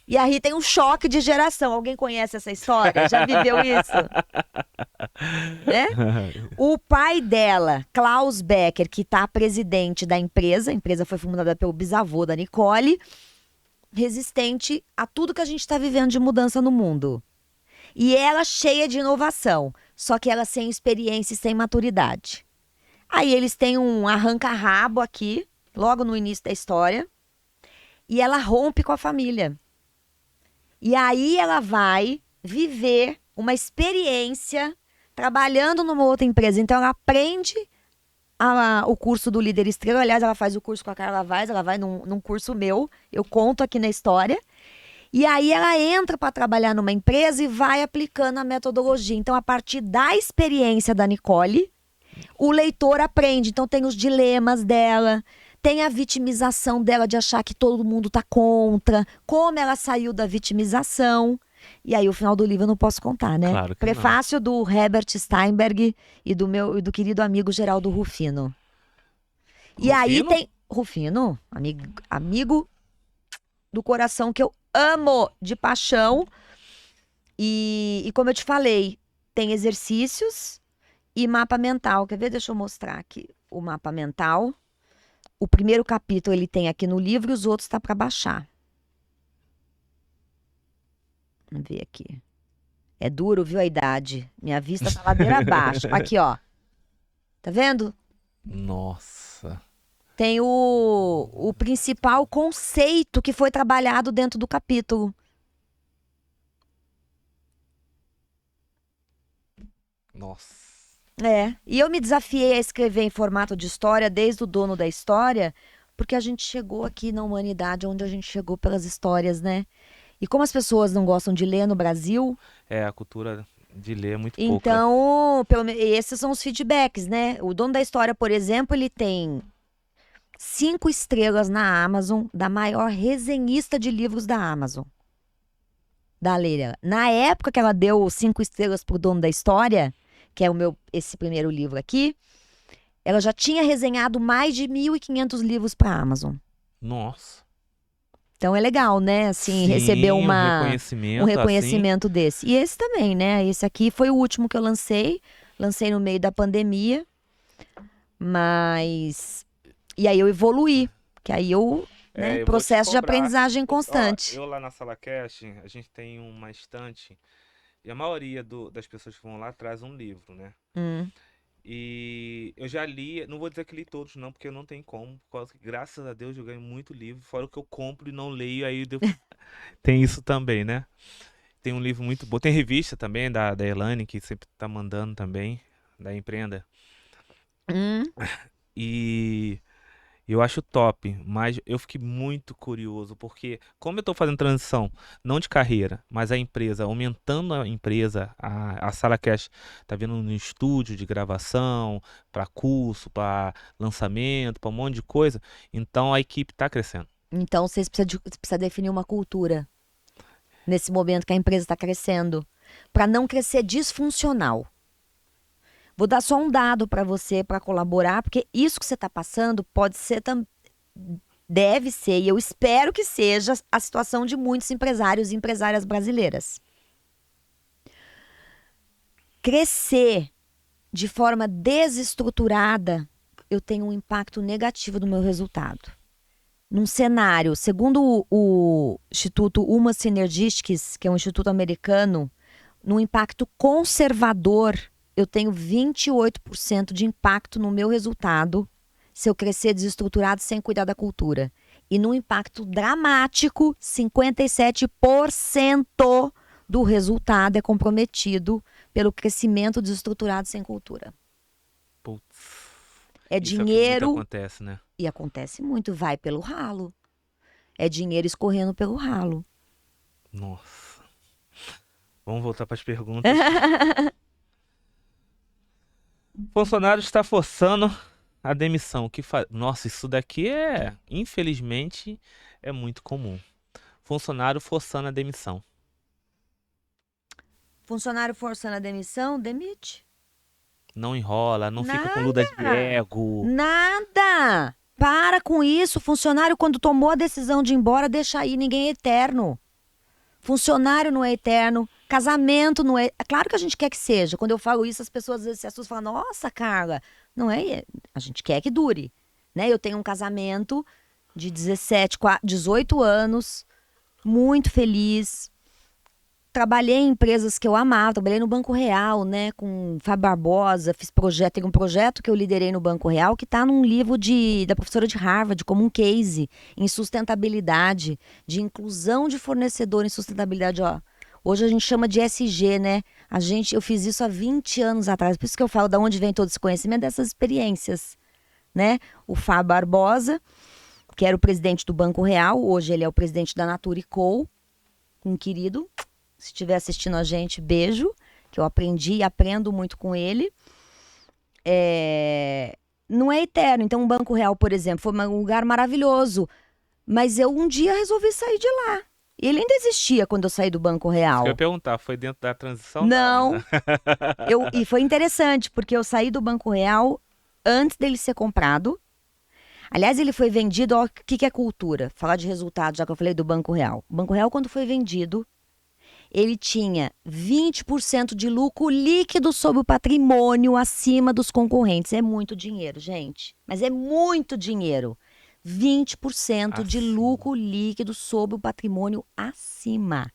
E aí tem um choque de geração. Alguém conhece essa história? Já viveu isso? Né? O pai dela, Klaus Becker, que está presidente da empresa, a empresa foi fundada pelo bisavô da Nicole, resistente a tudo que a gente está vivendo de mudança no mundo. E ela cheia de inovação, só que ela sem experiência e sem maturidade. Aí eles têm um arranca-rabo aqui, logo no início da história, e ela rompe com a família. E aí ela vai viver uma experiência trabalhando numa outra empresa. Então ela aprende o curso do Líder Estrela. Aliás, ela faz o curso com a Carla Vaz, ela vai num curso meu, eu conto aqui na história. E aí ela entra para trabalhar numa empresa e vai aplicando a metodologia. Então, a partir da experiência da Nicole, o leitor aprende. Então, tem os dilemas dela, tem a vitimização dela de achar que todo mundo tá contra, como ela saiu da vitimização. E aí, o final do livro eu não posso contar, né? Claro que Prefácio do Herbert Steinberg e do querido amigo Geraldo Rufino. E aí tem... Rufino, amigo do coração que eu amo de paixão. E como eu te falei, tem exercícios e mapa mental. Quer ver? Deixa eu mostrar aqui o mapa mental. O primeiro capítulo ele tem aqui no livro e os outros tá para baixar. Vamos ver aqui. É duro, viu, a idade. Minha vista tá ladeira abaixo. Aqui, ó. Tá vendo? Nossa. Tem o principal conceito que foi trabalhado dentro do capítulo. Nossa. E eu me desafiei a escrever em formato de história desde o dono da história, porque a gente chegou aqui na humanidade onde a gente chegou pelas histórias, né? E como as pessoas não gostam de ler no Brasil... A cultura de ler é muito pouca. Então, esses são os feedbacks, né? O dono da história, por exemplo, ele tem 5 estrelas na Amazon, da maior resenhista de livros da Amazon. Da Leila. Na época que ela deu 5 estrelas pro dono da história, que é esse primeiro livro aqui, ela já tinha resenhado mais de 1.500 livros para a Amazon. Nossa. Então é legal, né? Assim, Sim, receber um reconhecimento assim desse. E esse também, né? Esse aqui foi o último que eu lancei. Lancei no meio da pandemia. Mas... E aí eu evoluí. Que aí eu... Eu processo de aprendizagem constante. Eu lá na Sala Cast, a gente tem uma estante e a maioria das pessoas que vão lá traz um livro, né? E eu já li, não vou dizer que li todos não, porque eu não tenho como, porque graças a Deus eu ganho muito livro, fora o que eu compro e não leio, aí tem isso também, né? Tem um livro muito bom, tem revista também da Elaine, que sempre tá mandando também, da Empreenda. E eu acho top, mas eu fiquei muito curioso, porque como eu tô fazendo transição, não de carreira, mas a empresa, aumentando a empresa, a Sala Cast tá vindo no estúdio de gravação, para curso, para lançamento, para um monte de coisa, então a equipe tá crescendo. Então vocês precisam definir uma cultura nesse momento que a empresa está crescendo, para não crescer disfuncional. Vou dar só um dado para você, para colaborar, porque isso que você está passando pode ser, deve ser, e eu espero que seja a situação de muitos empresários e empresárias brasileiras. Crescer de forma desestruturada, eu tenho um impacto negativo no meu resultado. Num cenário, segundo o Instituto Uma Synergistics, que é um instituto americano, num impacto conservador, eu tenho 28% de impacto no meu resultado se eu crescer desestruturado sem cuidar da cultura. E num impacto dramático, 57% do resultado é comprometido pelo crescimento desestruturado sem cultura. Putz. É dinheiro... Isso acontece, né? E acontece muito, vai pelo ralo. É dinheiro escorrendo pelo ralo. Nossa. Vamos voltar para as perguntas. Funcionário está forçando a demissão. Nossa, isso daqui infelizmente, é muito comum. Funcionário forçando a demissão. Funcionário forçando a demissão, demite. Não enrola, não fica com luta de Nada. ego. Nada. Para com isso. Funcionário, quando tomou a decisão de ir embora, deixa aí. Ninguém é eterno. Funcionário não é eterno. Casamento não é. É claro que a gente quer que seja. Quando eu falo isso, as pessoas às vezes se assustam e falam: Nossa, Carla, não é. A gente quer que dure. Né? Eu tenho um casamento de 18 anos, muito feliz. Trabalhei em empresas que eu amava, trabalhei no Banco Real, né, com Fábio Barbosa, tem um projeto que eu liderei no Banco Real que está num livro da professora de Harvard, como um case em sustentabilidade, de inclusão de fornecedor em sustentabilidade, ó. Hoje a gente chama de ESG, né? Eu fiz isso há 20 anos atrás, por isso que eu falo de onde vem todo esse conhecimento dessas experiências, né? O Fábio Barbosa, que era o presidente do Banco Real, hoje ele é o presidente da Natura &Co, um querido. Se estiver assistindo a gente, beijo, que eu aprendi e aprendo muito com ele. Não é eterno. Então, o Banco Real, por exemplo, foi um lugar maravilhoso. Mas eu um dia resolvi sair de lá. Ele ainda existia quando eu saí do Banco Isso que eu Real. ia perguntar, foi dentro da transição? Não. E foi interessante, porque eu saí do Banco Real antes dele ser comprado. Aliás, ele foi vendido. Ó, o que é cultura? Falar de resultado, já que eu falei do Banco Real. O Banco Real, quando foi vendido, ele tinha 20% de lucro líquido sobre o patrimônio acima dos concorrentes. É muito dinheiro, gente. Mas é muito dinheiro. 20% de Acima. lucro líquido sobre o patrimônio acima.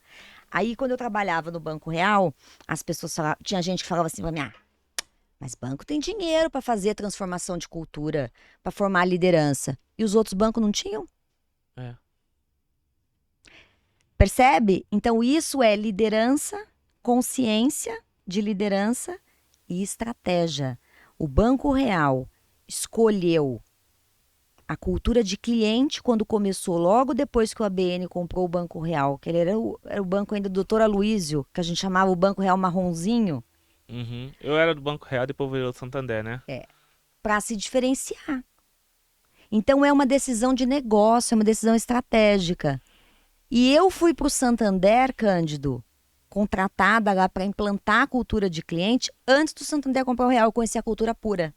Aí, quando eu trabalhava no Banco Real, as pessoas falavam, tinha gente que falava assim pra mim, mas banco tem dinheiro para fazer transformação de cultura, para formar liderança. E os outros bancos não tinham? É. Percebe? Então, isso é liderança, consciência de liderança e estratégia. O Banco Real escolheu a cultura de cliente quando começou, logo depois que o ABN comprou o Banco Real, que ele era o banco ainda do Dr. Aloysio, que a gente chamava o Banco Real marronzinho, Uhum. Eu era do Banco Real, depois virou do Santander, né? para se diferenciar. Então, é uma decisão de negócio, é uma decisão estratégica. E eu fui para o Santander, Cândido, contratada lá para implantar a cultura de cliente antes do Santander comprar o Real. Eu conheci a cultura pura.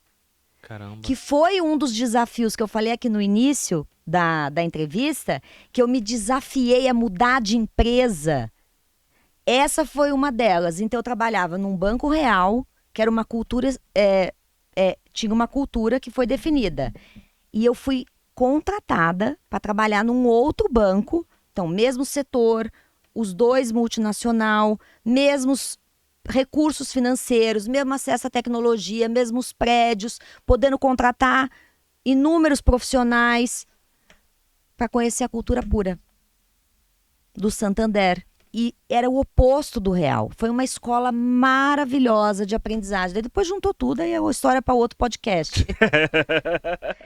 Caramba. Que foi um dos desafios que eu falei aqui no início da entrevista, que eu me desafiei a mudar de empresa. Essa foi uma delas. Então, eu trabalhava num Banco Real, que era uma cultura, tinha uma cultura que foi definida. E eu fui contratada para trabalhar num outro banco. Então, mesmo setor, os dois multinacional, mesmos recursos financeiros, mesmo acesso à tecnologia, mesmos prédios, podendo contratar inúmeros profissionais para conhecer a cultura pura do Santander. E era o oposto do Real. Foi uma escola maravilhosa de aprendizagem. Daí depois juntou tudo e é história para outro podcast.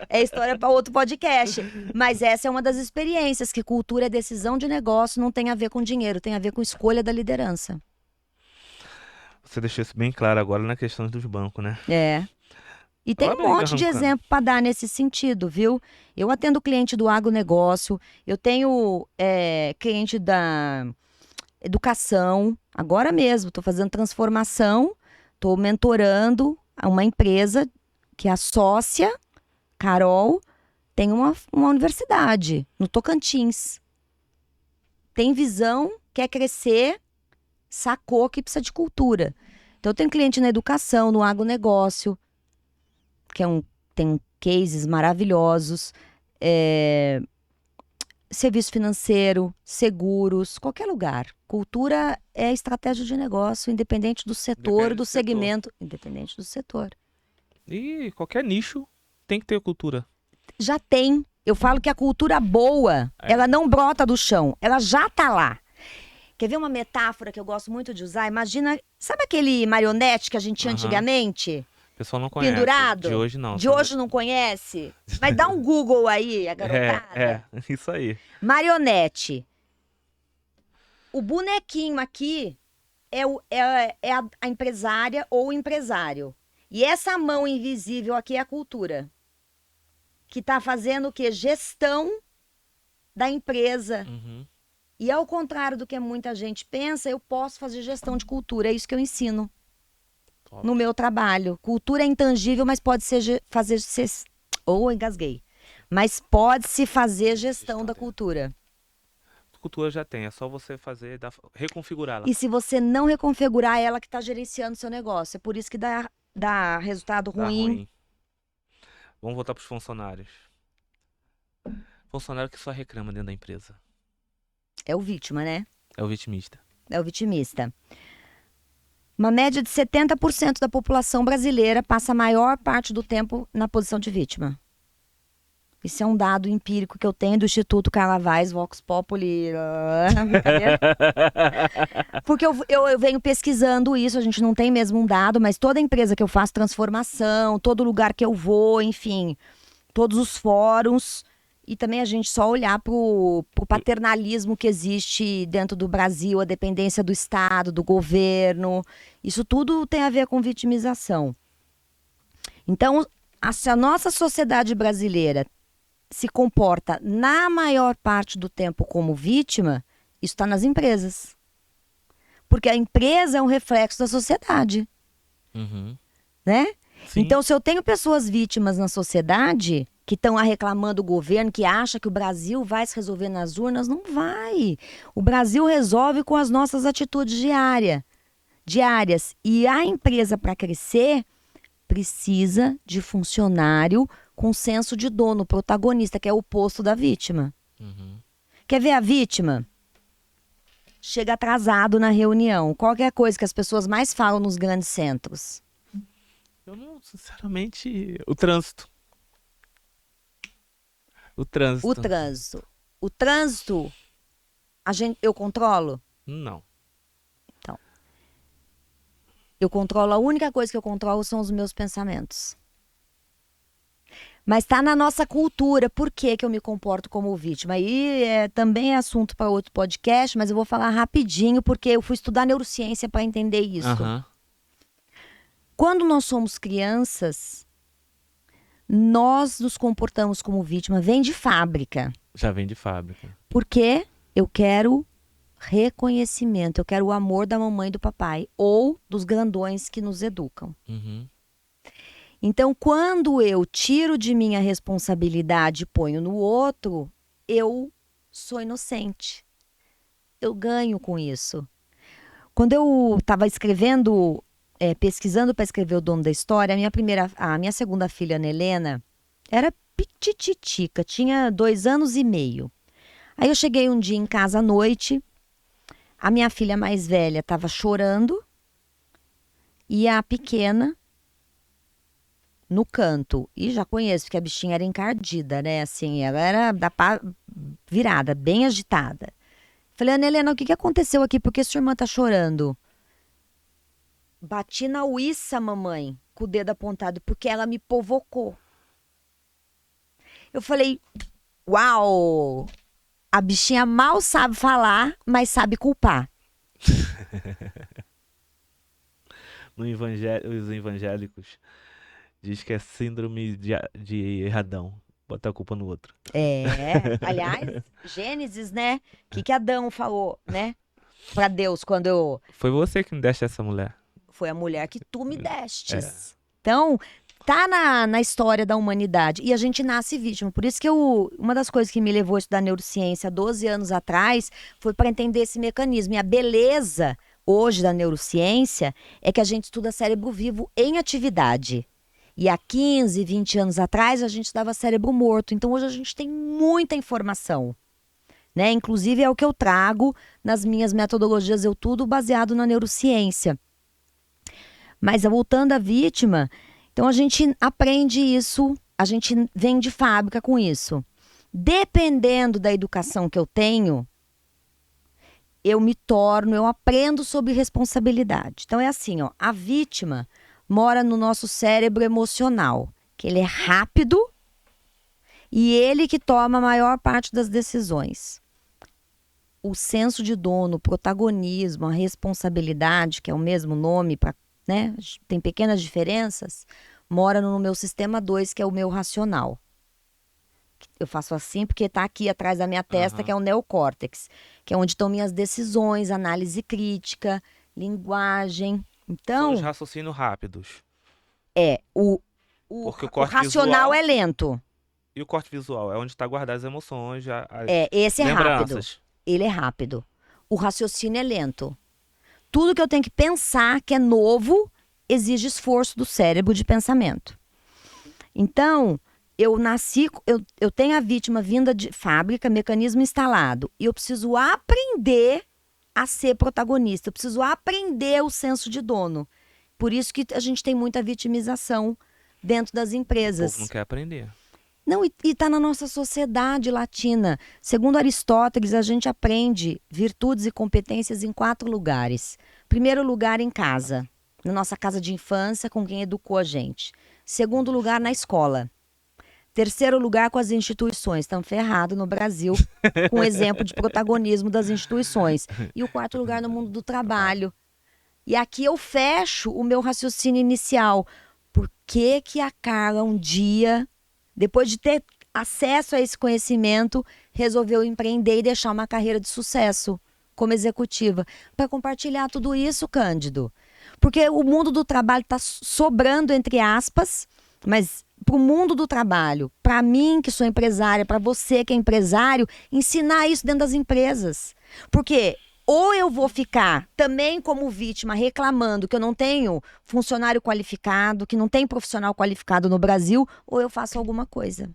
É história para outro podcast. Mas essa é uma das experiências, que cultura é decisão de negócio, não tem a ver com dinheiro, tem a ver com escolha da liderança. Você deixou isso bem claro agora na questão dos bancos, né? É. E tem Olha um aí, monte de arrancando. exemplo para dar nesse sentido, viu? Eu atendo cliente do agronegócio, eu tenho cliente da educação, agora mesmo, estou fazendo transformação, estou mentorando uma empresa que a sócia, Carol, tem uma universidade no Tocantins. Tem visão, quer crescer, sacou que precisa de cultura. Então, eu tenho cliente na educação, no agronegócio, que tem cases maravilhosos, serviço financeiro, seguros, qualquer lugar. Cultura é estratégia de negócio, independente do setor, Depende do do setor. segmento, independente do setor. E qualquer nicho tem que ter cultura. Já tem. Eu falo que a cultura boa, ela não brota do chão, ela já tá lá. Quer ver uma metáfora que eu gosto muito de usar? Imagina, sabe aquele marionete que a gente tinha Aham. antigamente? O pessoal não conhece. Pendurado? De hoje não. De hoje não conhece? Mas dá um Google aí, a garotada. Isso aí. Marionete. O bonequinho aqui é a empresária ou o empresário. E essa mão invisível aqui é a cultura, que está fazendo o quê? Gestão da empresa. Uhum. E ao contrário do que muita gente pensa, eu posso fazer gestão de cultura. É isso que eu ensino Top. no meu trabalho. Cultura é intangível, mas pode ser engasguei. Mas pode-se fazer gestão da cultura. Cultura já tem, é só você fazer, reconfigurá-la. E se você não reconfigurar, é ela que está gerenciando o seu negócio. É por isso que dá resultado Tá ruim. ruim. Vamos voltar para os funcionários. Funcionário que só reclama dentro da empresa. É o vítima, né? É o vitimista. É o vitimista. Uma média de 70% da população brasileira passa a maior parte do tempo na posição de vítima. Isso é um dado empírico que eu tenho do Instituto Carla Vaz, Vox Populi. Brincadeira. Porque eu venho pesquisando isso, a gente não tem mesmo um dado, mas toda empresa que eu faço transformação, todo lugar que eu vou, enfim, todos os fóruns, e também a gente só olhar pro paternalismo que existe dentro do Brasil, a dependência do Estado, do governo, isso tudo tem a ver com vitimização. Então, se a nossa sociedade brasileira se comporta na maior parte do tempo como vítima, isso está nas empresas. Porque a empresa é um reflexo da sociedade. Uhum. Né? Sim. Então, se eu tenho pessoas vítimas na sociedade que estão reclamando do governo, que acha que o Brasil vai se resolver nas urnas, não vai. O Brasil resolve com as nossas atitudes diárias. E a empresa, para crescer, precisa de funcionário com senso de dono, protagonista, que é o oposto da vítima. Uhum. Quer ver a vítima? Chega atrasado na reunião. Qual que é a coisa que as pessoas mais falam nos grandes centros? Eu não, sinceramente, o trânsito. O trânsito. O trânsito, eu controlo? Não. Então, eu controlo, a única coisa que eu controlo são os meus pensamentos. Mas está na nossa cultura. Por que eu me comporto como vítima? Aí também é assunto para outro podcast, mas eu vou falar rapidinho, porque eu fui estudar neurociência para entender isso. Uhum. Quando nós somos crianças, nós nos comportamos como vítima. Vem de fábrica. Já vem de fábrica. Porque eu quero reconhecimento, eu quero o amor da mamãe e do papai, ou dos grandões que nos educam. Uhum. Então, quando eu tiro de mim a responsabilidade e ponho no outro, eu sou inocente. Eu ganho com isso. Quando eu estava escrevendo, pesquisando para escrever O Dono da História, a minha segunda filha, Ana Helena, era pitititica, tinha 2 anos e meio. Aí eu cheguei um dia em casa à noite, a minha filha mais velha estava chorando e a pequena no canto. E já conheço, porque a bichinha era encardida, né? Assim, ela era virada, bem agitada. Falei, Ana Helena, o que aconteceu aqui? Por que sua irmã tá chorando? Bati na uíça, mamãe, com o dedo apontado, porque ela me provocou. Eu falei, uau! A bichinha mal sabe falar, mas sabe culpar. Os evangélicos diz que é síndrome de erradão. Botar a culpa no outro. Aliás, Gênesis, né? O que Adão falou, né? Pra Deus, quando Foi você que me deste essa mulher. Foi a mulher que tu me destes. Então, tá na história da humanidade. E a gente nasce vítima. Por isso que uma das coisas que me levou a estudar neurociência 12 anos atrás foi para entender esse mecanismo. E a beleza hoje da neurociência é que a gente estuda cérebro vivo em atividade. E há 15, 20 anos atrás a gente estudava cérebro morto. Então hoje a gente tem muita informação. Né? Inclusive é o que eu trago nas minhas metodologias, eu tudo baseado na neurociência. Mas voltando à vítima, então a gente aprende isso, a gente vem de fábrica com isso. Dependendo da educação que eu tenho, eu aprendo sobre responsabilidade. Então é assim, ó, a vítima mora no nosso cérebro emocional, que ele é rápido e ele que toma a maior parte das decisões. O senso de dono, o protagonismo, a responsabilidade, que é o mesmo nome para né? Tem pequenas diferenças, mora no meu sistema 2, que é o meu racional. Eu faço assim porque tá aqui atrás da minha testa, que é o neocórtex, que é onde estão minhas decisões, análise crítica, linguagem. São Então, os raciocínios rápidos. o, Porque o o corte racional visual é lento. e o corte visual é onde está guardadas as emoções, Esse é rápido. lembranças. Ele é rápido. O raciocínio é lento. Tudo que eu tenho que pensar que é novo exige esforço do cérebro de pensamento. Então, eu nasci, eu tenho a vítima vinda de fábrica, mecanismo instalado, e eu preciso aprender a ser protagonista, eu preciso aprender o senso de dono. Por isso que a gente tem muita vitimização dentro das O povo empresas. não quer aprender. Não, e está na nossa sociedade latina. Segundo Aristóteles, a gente aprende virtudes e competências em 4 lugares. Primeiro lugar, em casa, na nossa casa de infância, com quem educou a gente. Segundo lugar, na escola. Terceiro lugar, com as instituições. Estamos ferrados no Brasil com o exemplo de protagonismo das instituições. E o quarto lugar, no mundo do trabalho. E aqui eu fecho o meu raciocínio inicial. Por que que a Carla um dia, depois de ter acesso a esse conhecimento, resolveu empreender e deixar uma carreira de sucesso como executiva? Para compartilhar tudo isso, Cândido. Porque o mundo do trabalho está sobrando, entre aspas, mas para o mundo do trabalho, para mim que sou empresária, para você que é empresário, ensinar isso dentro das empresas. Porque ou eu vou ficar também como vítima reclamando que eu não tenho funcionário qualificado, que não tem profissional qualificado no Brasil, ou eu faço alguma coisa.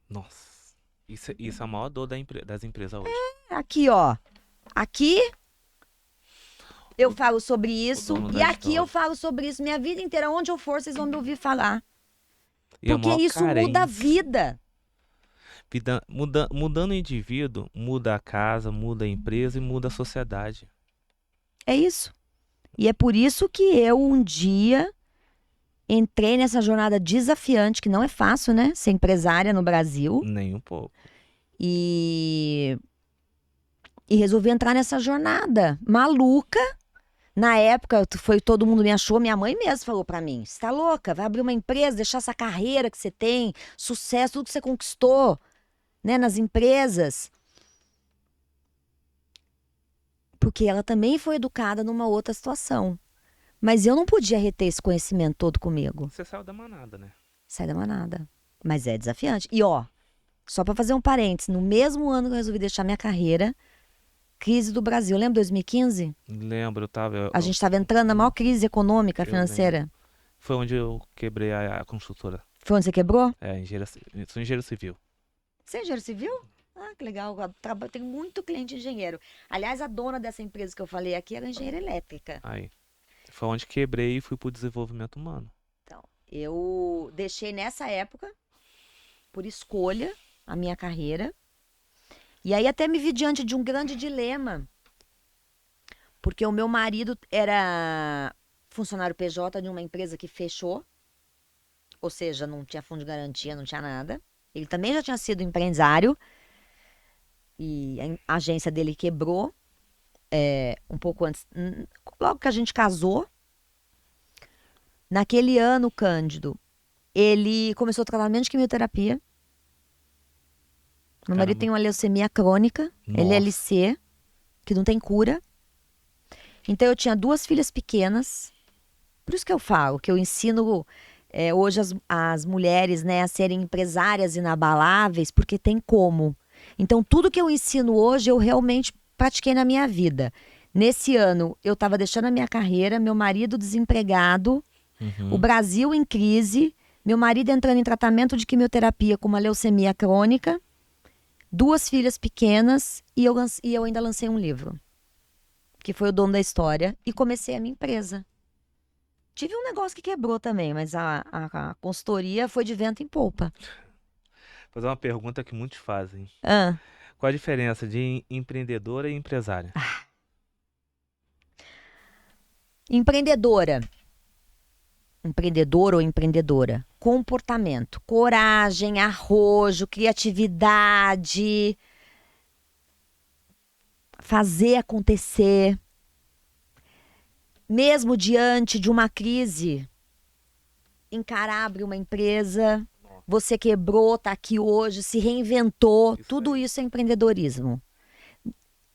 Nossa, isso é a maior dor das empresas hoje. Aqui, ó. Aqui eu falo sobre isso dono e da aqui eu história. falo sobre isso minha vida inteira. Onde eu for, vocês vão me ouvir falar. E a Porque maior isso muda a carência. vida. Mudando o indivíduo, muda a casa, muda a empresa e muda a sociedade. É isso. E é por isso que eu um dia entrei nessa jornada desafiante, que não é fácil, né? Ser empresária no Brasil. Nem um pouco. E resolvi entrar nessa jornada maluca. Na época, foi todo mundo me achou, minha mãe mesmo falou pra mim: você tá louca? Vai abrir uma empresa, deixar essa carreira que você tem, sucesso, tudo que você conquistou, né, nas empresas. Porque ela também foi educada numa outra situação. Mas eu não podia reter esse conhecimento todo comigo. Você saiu da manada, né? Sai da manada. Mas é desafiante. E ó, só pra fazer um parênteses, no mesmo ano que eu resolvi deixar minha carreira, crise do Brasil. Lembra 2015? Lembro, eu tava. A gente estava entrando na maior crise econômica, Eu financeira. Foi onde eu quebrei a construtora. Foi onde você quebrou? Sou engenheiro civil. Você é engenheiro civil? Ah, que legal. Eu tenho muito cliente engenheiro. Aliás, a dona dessa empresa que eu falei aqui era engenheira elétrica. Aí. Foi onde quebrei e fui pro desenvolvimento humano. Então, eu deixei nessa época, por escolha, a minha carreira. E aí até me vi diante de um grande dilema. Porque o meu marido era funcionário PJ de uma empresa que fechou. Ou seja, não tinha fundo de garantia, não tinha nada. Ele também já tinha sido empresário. E a agência dele quebrou um pouco antes. Logo que a gente casou. Naquele ano, Cândido, ele começou o tratamento de quimioterapia. Meu marido Caramba. tem uma leucemia crônica, Nossa. LLC, que não tem cura. Então eu tinha 2 filhas pequenas. Por isso que eu falo, que eu ensino hoje as mulheres, né, a serem empresárias inabaláveis, porque tem como. Então tudo que eu ensino hoje eu realmente pratiquei na minha vida. Nesse ano eu estava deixando a minha carreira, meu marido desempregado, o Brasil em crise, meu marido entrando em tratamento de quimioterapia com uma leucemia crônica, 2 filhas pequenas e eu ainda lancei um livro, que foi o Dono da História, e comecei a minha empresa. Tive um negócio que quebrou também, mas a consultoria foi de vento em polpa. Vou fazer uma pergunta que muitos fazem. Ah, Qual a diferença de empreendedora e empresária? empreendedora. Empreendedor ou empreendedora? Comportamento, coragem, arrojo, criatividade, fazer acontecer. mesmo diante de uma crise, encarar, abrir uma empresa, você quebrou, tá aqui hoje, se reinventou, tudo isso é empreendedorismo.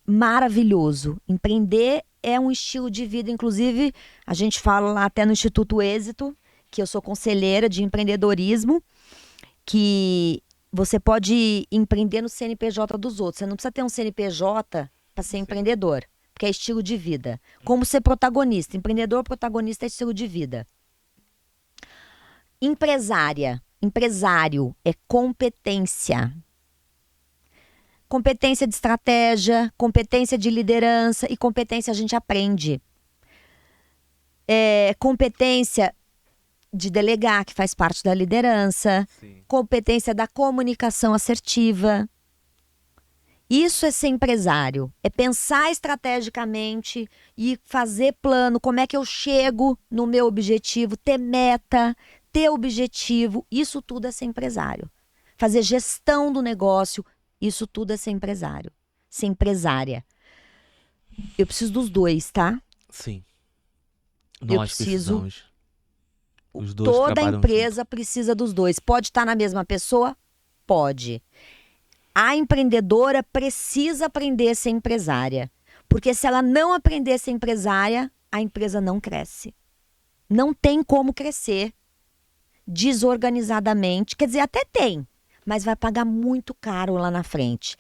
Maravilhoso. Empreender é um estilo de vida, inclusive, a gente fala lá até no Instituto Êxito, que eu sou conselheira de empreendedorismo, que você pode empreender no CNPJ dos outros. Você não precisa ter um CNPJ para ser empreendedor, porque é estilo de vida. Como ser protagonista. Empreendedor, protagonista é estilo de vida. Empresário é competência. Competência de estratégia, competência de liderança e competência a gente aprende. Competência de delegar, que faz parte da liderança. Sim. Competência da comunicação assertiva. Isso é ser empresário. É pensar estrategicamente e fazer plano. Como é que eu chego no meu objetivo? Ter meta, ter objetivo. Isso tudo é ser empresário. Fazer gestão do negócio. Isso tudo é ser empresário. Ser empresária. Eu preciso dos dois, tá? Sim. Eu Nós preciso. precisamos. Os dois Toda trabalham empresa precisa dos dois. Pode estar na mesma pessoa? Pode. A empreendedora precisa aprender a ser empresária. Porque se ela não aprender a ser empresária, a empresa não cresce. Não tem como crescer desorganizadamente. Quer dizer, até tem, mas vai pagar muito caro lá na frente.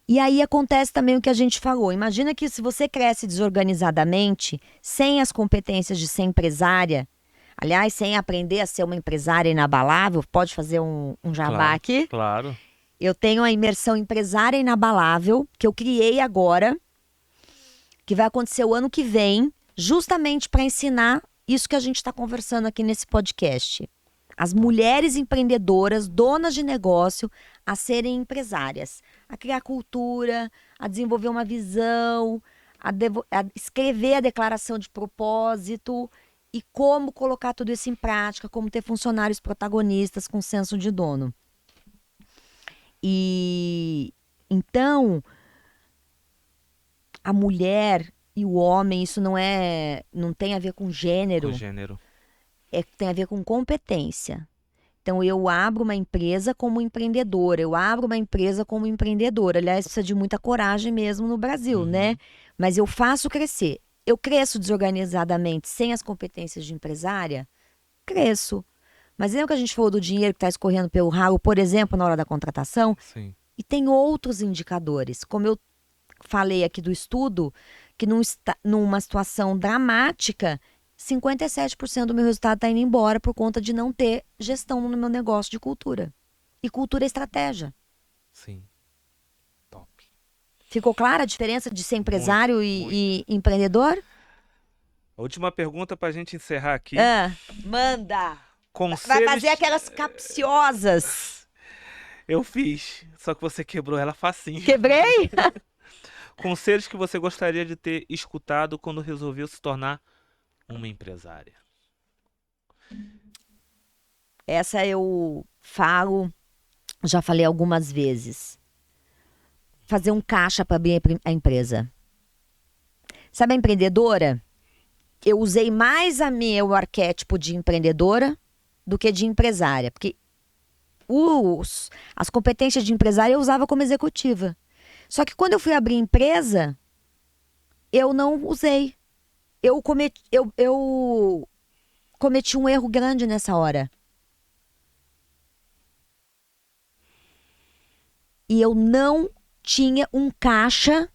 E aí acontece também o que a gente falou. Imagina que se você cresce desorganizadamente, sem as competências de ser empresária, aliás, sem aprender a ser uma empresária inabalável, pode fazer um jabá aqui? Claro. Eu tenho a imersão empresária inabalável, que eu criei agora, que vai acontecer o ano que vem, justamente para ensinar isso que a gente está conversando aqui nesse podcast. As mulheres empreendedoras, donas de negócio, a serem empresárias, a criar cultura, a desenvolver uma visão, a escrever a declaração de propósito e como colocar tudo isso em prática, como ter funcionários protagonistas com senso de dono. E então, a mulher e o homem, isso não tem a ver com gênero. Com gênero. Tem a ver com competência. Então, eu abro uma empresa como empreendedora, eu abro uma empresa como empreendedora. Aliás, precisa de muita coragem mesmo no Brasil, né? Mas eu faço crescer. Eu cresço desorganizadamente sem as competências de empresária? Cresço. Mas lembra que a gente falou do dinheiro que está escorrendo pelo ralo, por exemplo, na hora da contratação? Sim. E tem outros indicadores. Como eu falei aqui do estudo, que numa situação dramática, 57% do meu resultado está indo embora por conta de não ter gestão no meu negócio de cultura. E cultura é estratégia. Sim. Top. Ficou clara a diferença de ser empresário e empreendedor? A última pergunta para a gente encerrar aqui. Manda! Conselhos... Vai fazer aquelas capciosas. Eu fiz, só que você quebrou ela facinho. Quebrei? Conselhos que você gostaria de ter escutado quando resolveu se tornar uma empresária. Essa eu falo, já falei algumas vezes. Fazer um caixa para abrir a empresa. Sabe a empreendedora? Eu usei mais meu arquétipo de empreendedora do que de empresária. Porque as competências de empresária eu usava como executiva. Só que quando eu fui abrir empresa, eu não usei. Eu cometi um erro grande nessa hora. E eu não tinha um caixa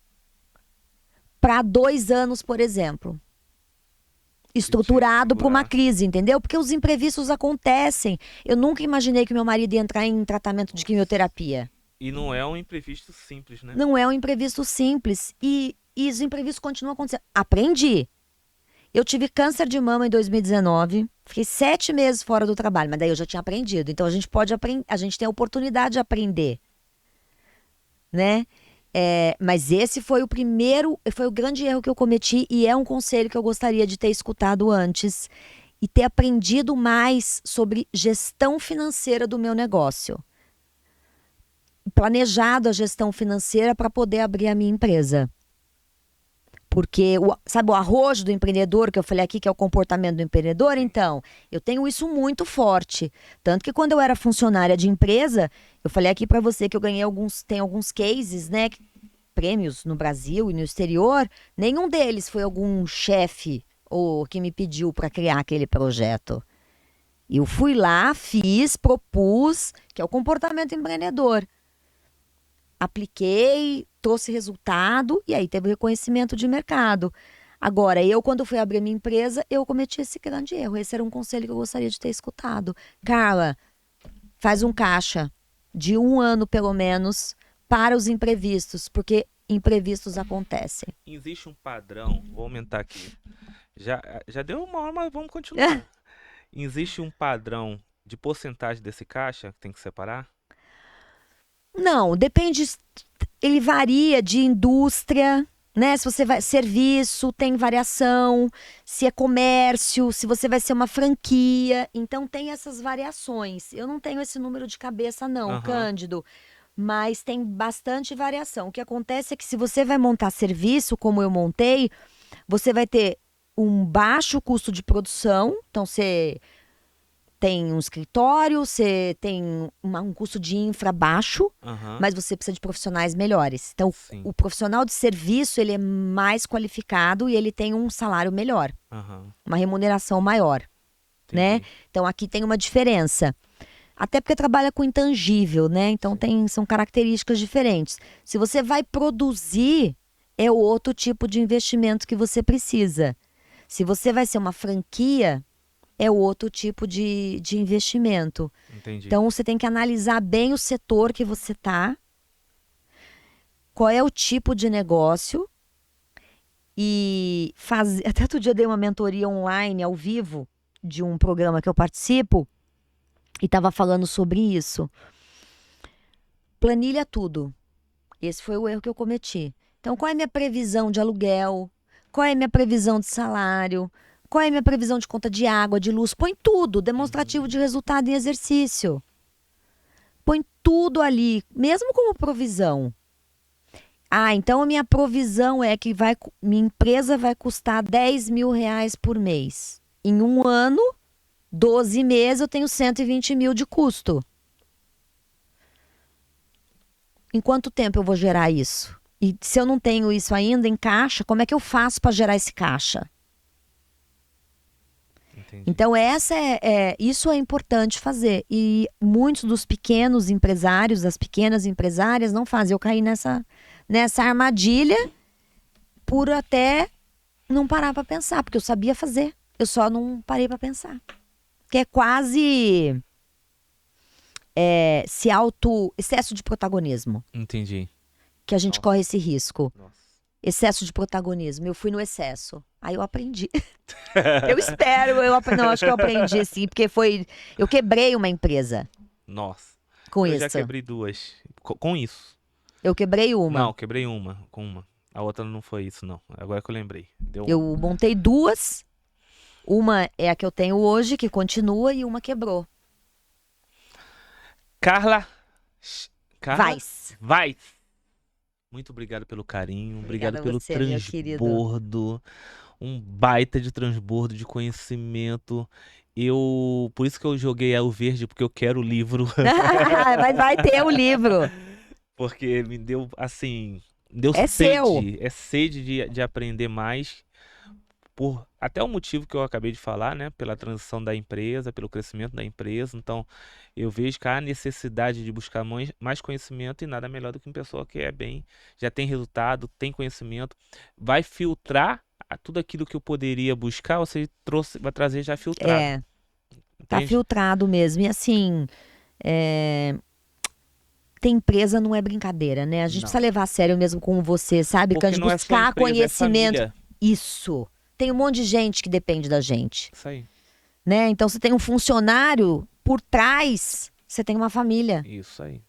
para 2 anos, por exemplo. Estruturado para uma crise, entendeu? Porque os imprevistos acontecem. Eu nunca imaginei que meu marido ia entrar em tratamento de quimioterapia. E não é um imprevisto simples, né? Não é um imprevisto simples. E os imprevistos continuam acontecendo. Aprendi. Eu tive câncer de mama em 2019. Fiquei 7 meses fora do trabalho, mas daí eu já tinha aprendido. Então a gente pode aprender, a gente tem a oportunidade de aprender, né? Mas esse foi o grande erro que eu cometi e é um conselho que eu gostaria de ter escutado antes e ter aprendido mais sobre gestão financeira do meu negócio. Planejado a gestão financeira para poder abrir a minha empresa. Porque, sabe o arrojo do empreendedor, que eu falei aqui, que é o comportamento do empreendedor? Então, eu tenho isso muito forte. Tanto que quando eu era funcionária de empresa, eu falei aqui pra você que eu ganhei tem alguns cases, né? Prêmios no Brasil e no exterior. Nenhum deles foi algum chefe ou que me pediu pra criar aquele projeto. Eu fui lá, fiz, propus, que é o comportamento empreendedor. Apliquei, trouxe resultado e aí teve reconhecimento de mercado. Agora, quando fui abrir minha empresa, eu cometi esse grande erro. Esse era um conselho que eu gostaria de ter escutado. Carla, faz um caixa de 1 ano, pelo menos, para os imprevistos, porque imprevistos acontecem. Existe um padrão, vou aumentar aqui. Já deu 1 hora, mas vamos continuar. Existe um padrão de porcentagem desse caixa que tem que separar? Não, depende, ele varia de indústria, né? Se você vai serviço, tem variação, se é comércio, se você vai ser uma franquia, então tem essas variações. Eu não tenho esse número de cabeça não, Cândido, mas tem bastante variação. O que acontece é que se você vai montar serviço, como eu montei, você vai ter um baixo custo de produção, então você tem um escritório, você tem um custo de infra baixo, mas você precisa de profissionais melhores. Então, o profissional de serviço, ele é mais qualificado e ele tem um salário melhor, uma remuneração maior, né? Então, aqui tem uma diferença. Até porque trabalha com intangível, né? Então, são características diferentes. Se você vai produzir, é outro tipo de investimento que você precisa. Se você vai ser uma franquia, é outro tipo de investimento. Entendi. Então, você tem que analisar bem o setor que você está, qual é o tipo de negócio e fazer... Até outro dia eu dei uma mentoria online, ao vivo, de um programa que eu participo e estava falando sobre isso. Planilha tudo. Esse foi o erro que eu cometi. Então, qual é a minha previsão de aluguel? Qual é a minha previsão de salário? Qual é a minha previsão de conta de água, de luz? Põe tudo, demonstrativo de resultado em exercício. Põe tudo ali, mesmo como provisão. Então a minha provisão é que minha empresa vai custar R$10.000 por mês. Em 1 ano, 12 meses, eu tenho 120 mil de custo. Em quanto tempo eu vou gerar isso? E se eu não tenho isso ainda em caixa, como é que eu faço para gerar esse caixa? Entendi. Então, isso é importante fazer. E muitos dos pequenos empresários, das pequenas empresárias, não fazem. Eu caí nessa armadilha por até não parar para pensar, porque eu sabia fazer. Eu só não parei para pensar. Que é quase excesso de protagonismo. Entendi. Que a gente corre esse risco. Nossa. Excesso de protagonismo. Eu fui no excesso. Aí eu aprendi. Eu espero. Não, acho que eu aprendi sim. Porque eu quebrei uma empresa. Nossa. Com eu isso. Já quebrei 2. Com isso. Eu quebrei uma. Não, quebrei uma. Com uma. A outra não foi isso, não. Agora que eu lembrei. Eu montei 2. Uma é a que eu tenho hoje, que continua, e uma quebrou. Carla Vai. Muito obrigado pelo carinho, obrigado pelo você, meu querido. transbordo, um baita de transbordo de conhecimento. Por isso que eu joguei o verde, porque eu quero o livro. Mas vai ter o livro. Porque me deu, assim, deu É sede. seu. É sede de aprender mais. Até o motivo que eu acabei de falar, né? Pela transição da empresa, pelo crescimento da empresa. Então, eu vejo que há necessidade de buscar mais conhecimento e nada melhor do que uma pessoa que já tem resultado, tem conhecimento, vai filtrar tudo aquilo que eu poderia buscar, você vai trazer já filtrado. Tá filtrado mesmo. E assim, ter empresa não é brincadeira, né? A gente precisa levar a sério mesmo com você, sabe? Porque Cândido, não é só buscar empresa, conhecimento. É família. Isso. Tem um monte de gente que depende da gente. Isso aí. Né? Então, você tem um funcionário, por trás, você tem uma família. Isso aí.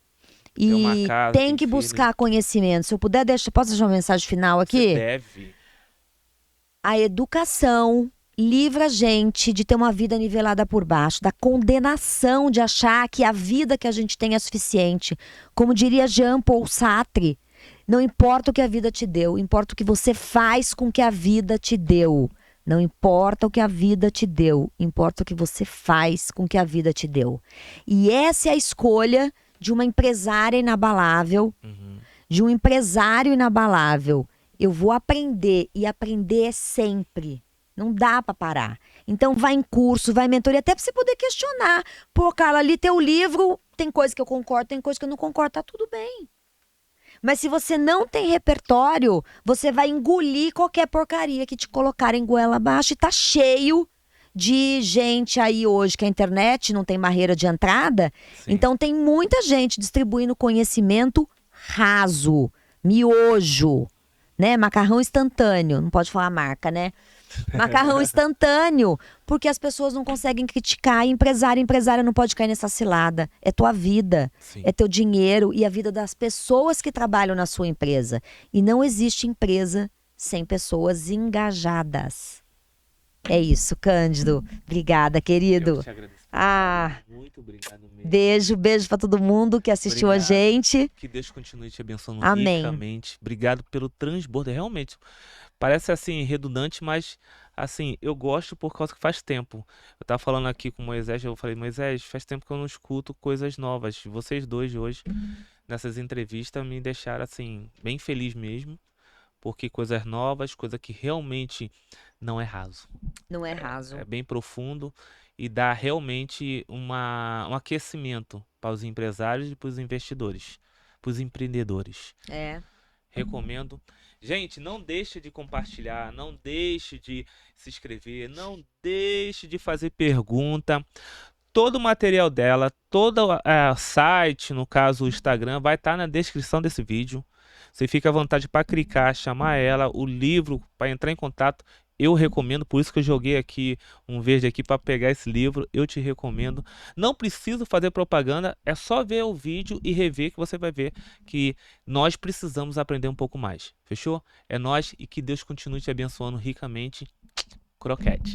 E uma casa, tem que buscar conhecimento. Se eu puder, posso deixar uma mensagem final aqui? Você deve. A educação livra a gente de ter uma vida nivelada por baixo, da condenação de achar que a vida que a gente tem é suficiente. Como diria Jean Paul Sartre, Não importa o que a vida te deu, importa o que você faz com o que a vida te deu. Não importa o que a vida te deu, importa o que você faz com o que a vida te deu. E essa é a escolha de uma empresária inabalável, de um empresário inabalável. Eu vou aprender, e aprender é sempre. Não dá para parar. Então vai em curso, vai em mentoria, até para você poder questionar. Pô, Carla, ali teu livro, tem coisa que eu concordo, tem coisa que eu não concordo, tá tudo bem. Mas se você não tem repertório, você vai engolir qualquer porcaria que te colocarem goela abaixo. E tá cheio de gente aí hoje, que a internet não tem barreira de entrada. Sim. Então tem muita gente distribuindo conhecimento raso, miojo, né? Macarrão instantâneo, não pode falar marca, né? Macarrão instantâneo, porque as pessoas não conseguem criticar. E empresária não pode cair nessa cilada. É tua vida, Sim. é teu dinheiro e a vida das pessoas que trabalham na sua empresa. E não existe empresa sem pessoas engajadas. É isso, Cândido. Obrigada, querido. Eu te agradeço. Muito obrigado mesmo. Beijo pra todo mundo que assistiu Obrigado. A gente. Que Deus continue te abençoando Amém. ricamente. Obrigado pelo transbordo. Realmente, parece assim, redundante, mas assim, eu gosto por causa que faz tempo. Eu tava falando aqui com o Moisés, eu falei, Moisés, faz tempo que eu não escuto coisas novas. Vocês dois de hoje, nessas entrevistas, me deixaram assim, bem feliz mesmo. Porque coisas novas, coisa que realmente não é raso. Não é raso. É bem profundo e dá realmente um aquecimento para os empresários e para os investidores, para os empreendedores. Recomendo. Gente, não deixe de compartilhar, não deixe de se inscrever, não deixe de fazer pergunta. Todo o material dela, todo o site, no caso o Instagram, vai estar na descrição desse vídeo. Você fica à vontade para clicar, chamar ela, o livro, para entrar em contato. Eu recomendo, por isso que eu joguei aqui um verde aqui para pegar esse livro. Eu te recomendo. Não preciso fazer propaganda, é só ver o vídeo e rever que você vai ver que nós precisamos aprender um pouco mais. Fechou? É nós e que Deus continue te abençoando ricamente. Croquete.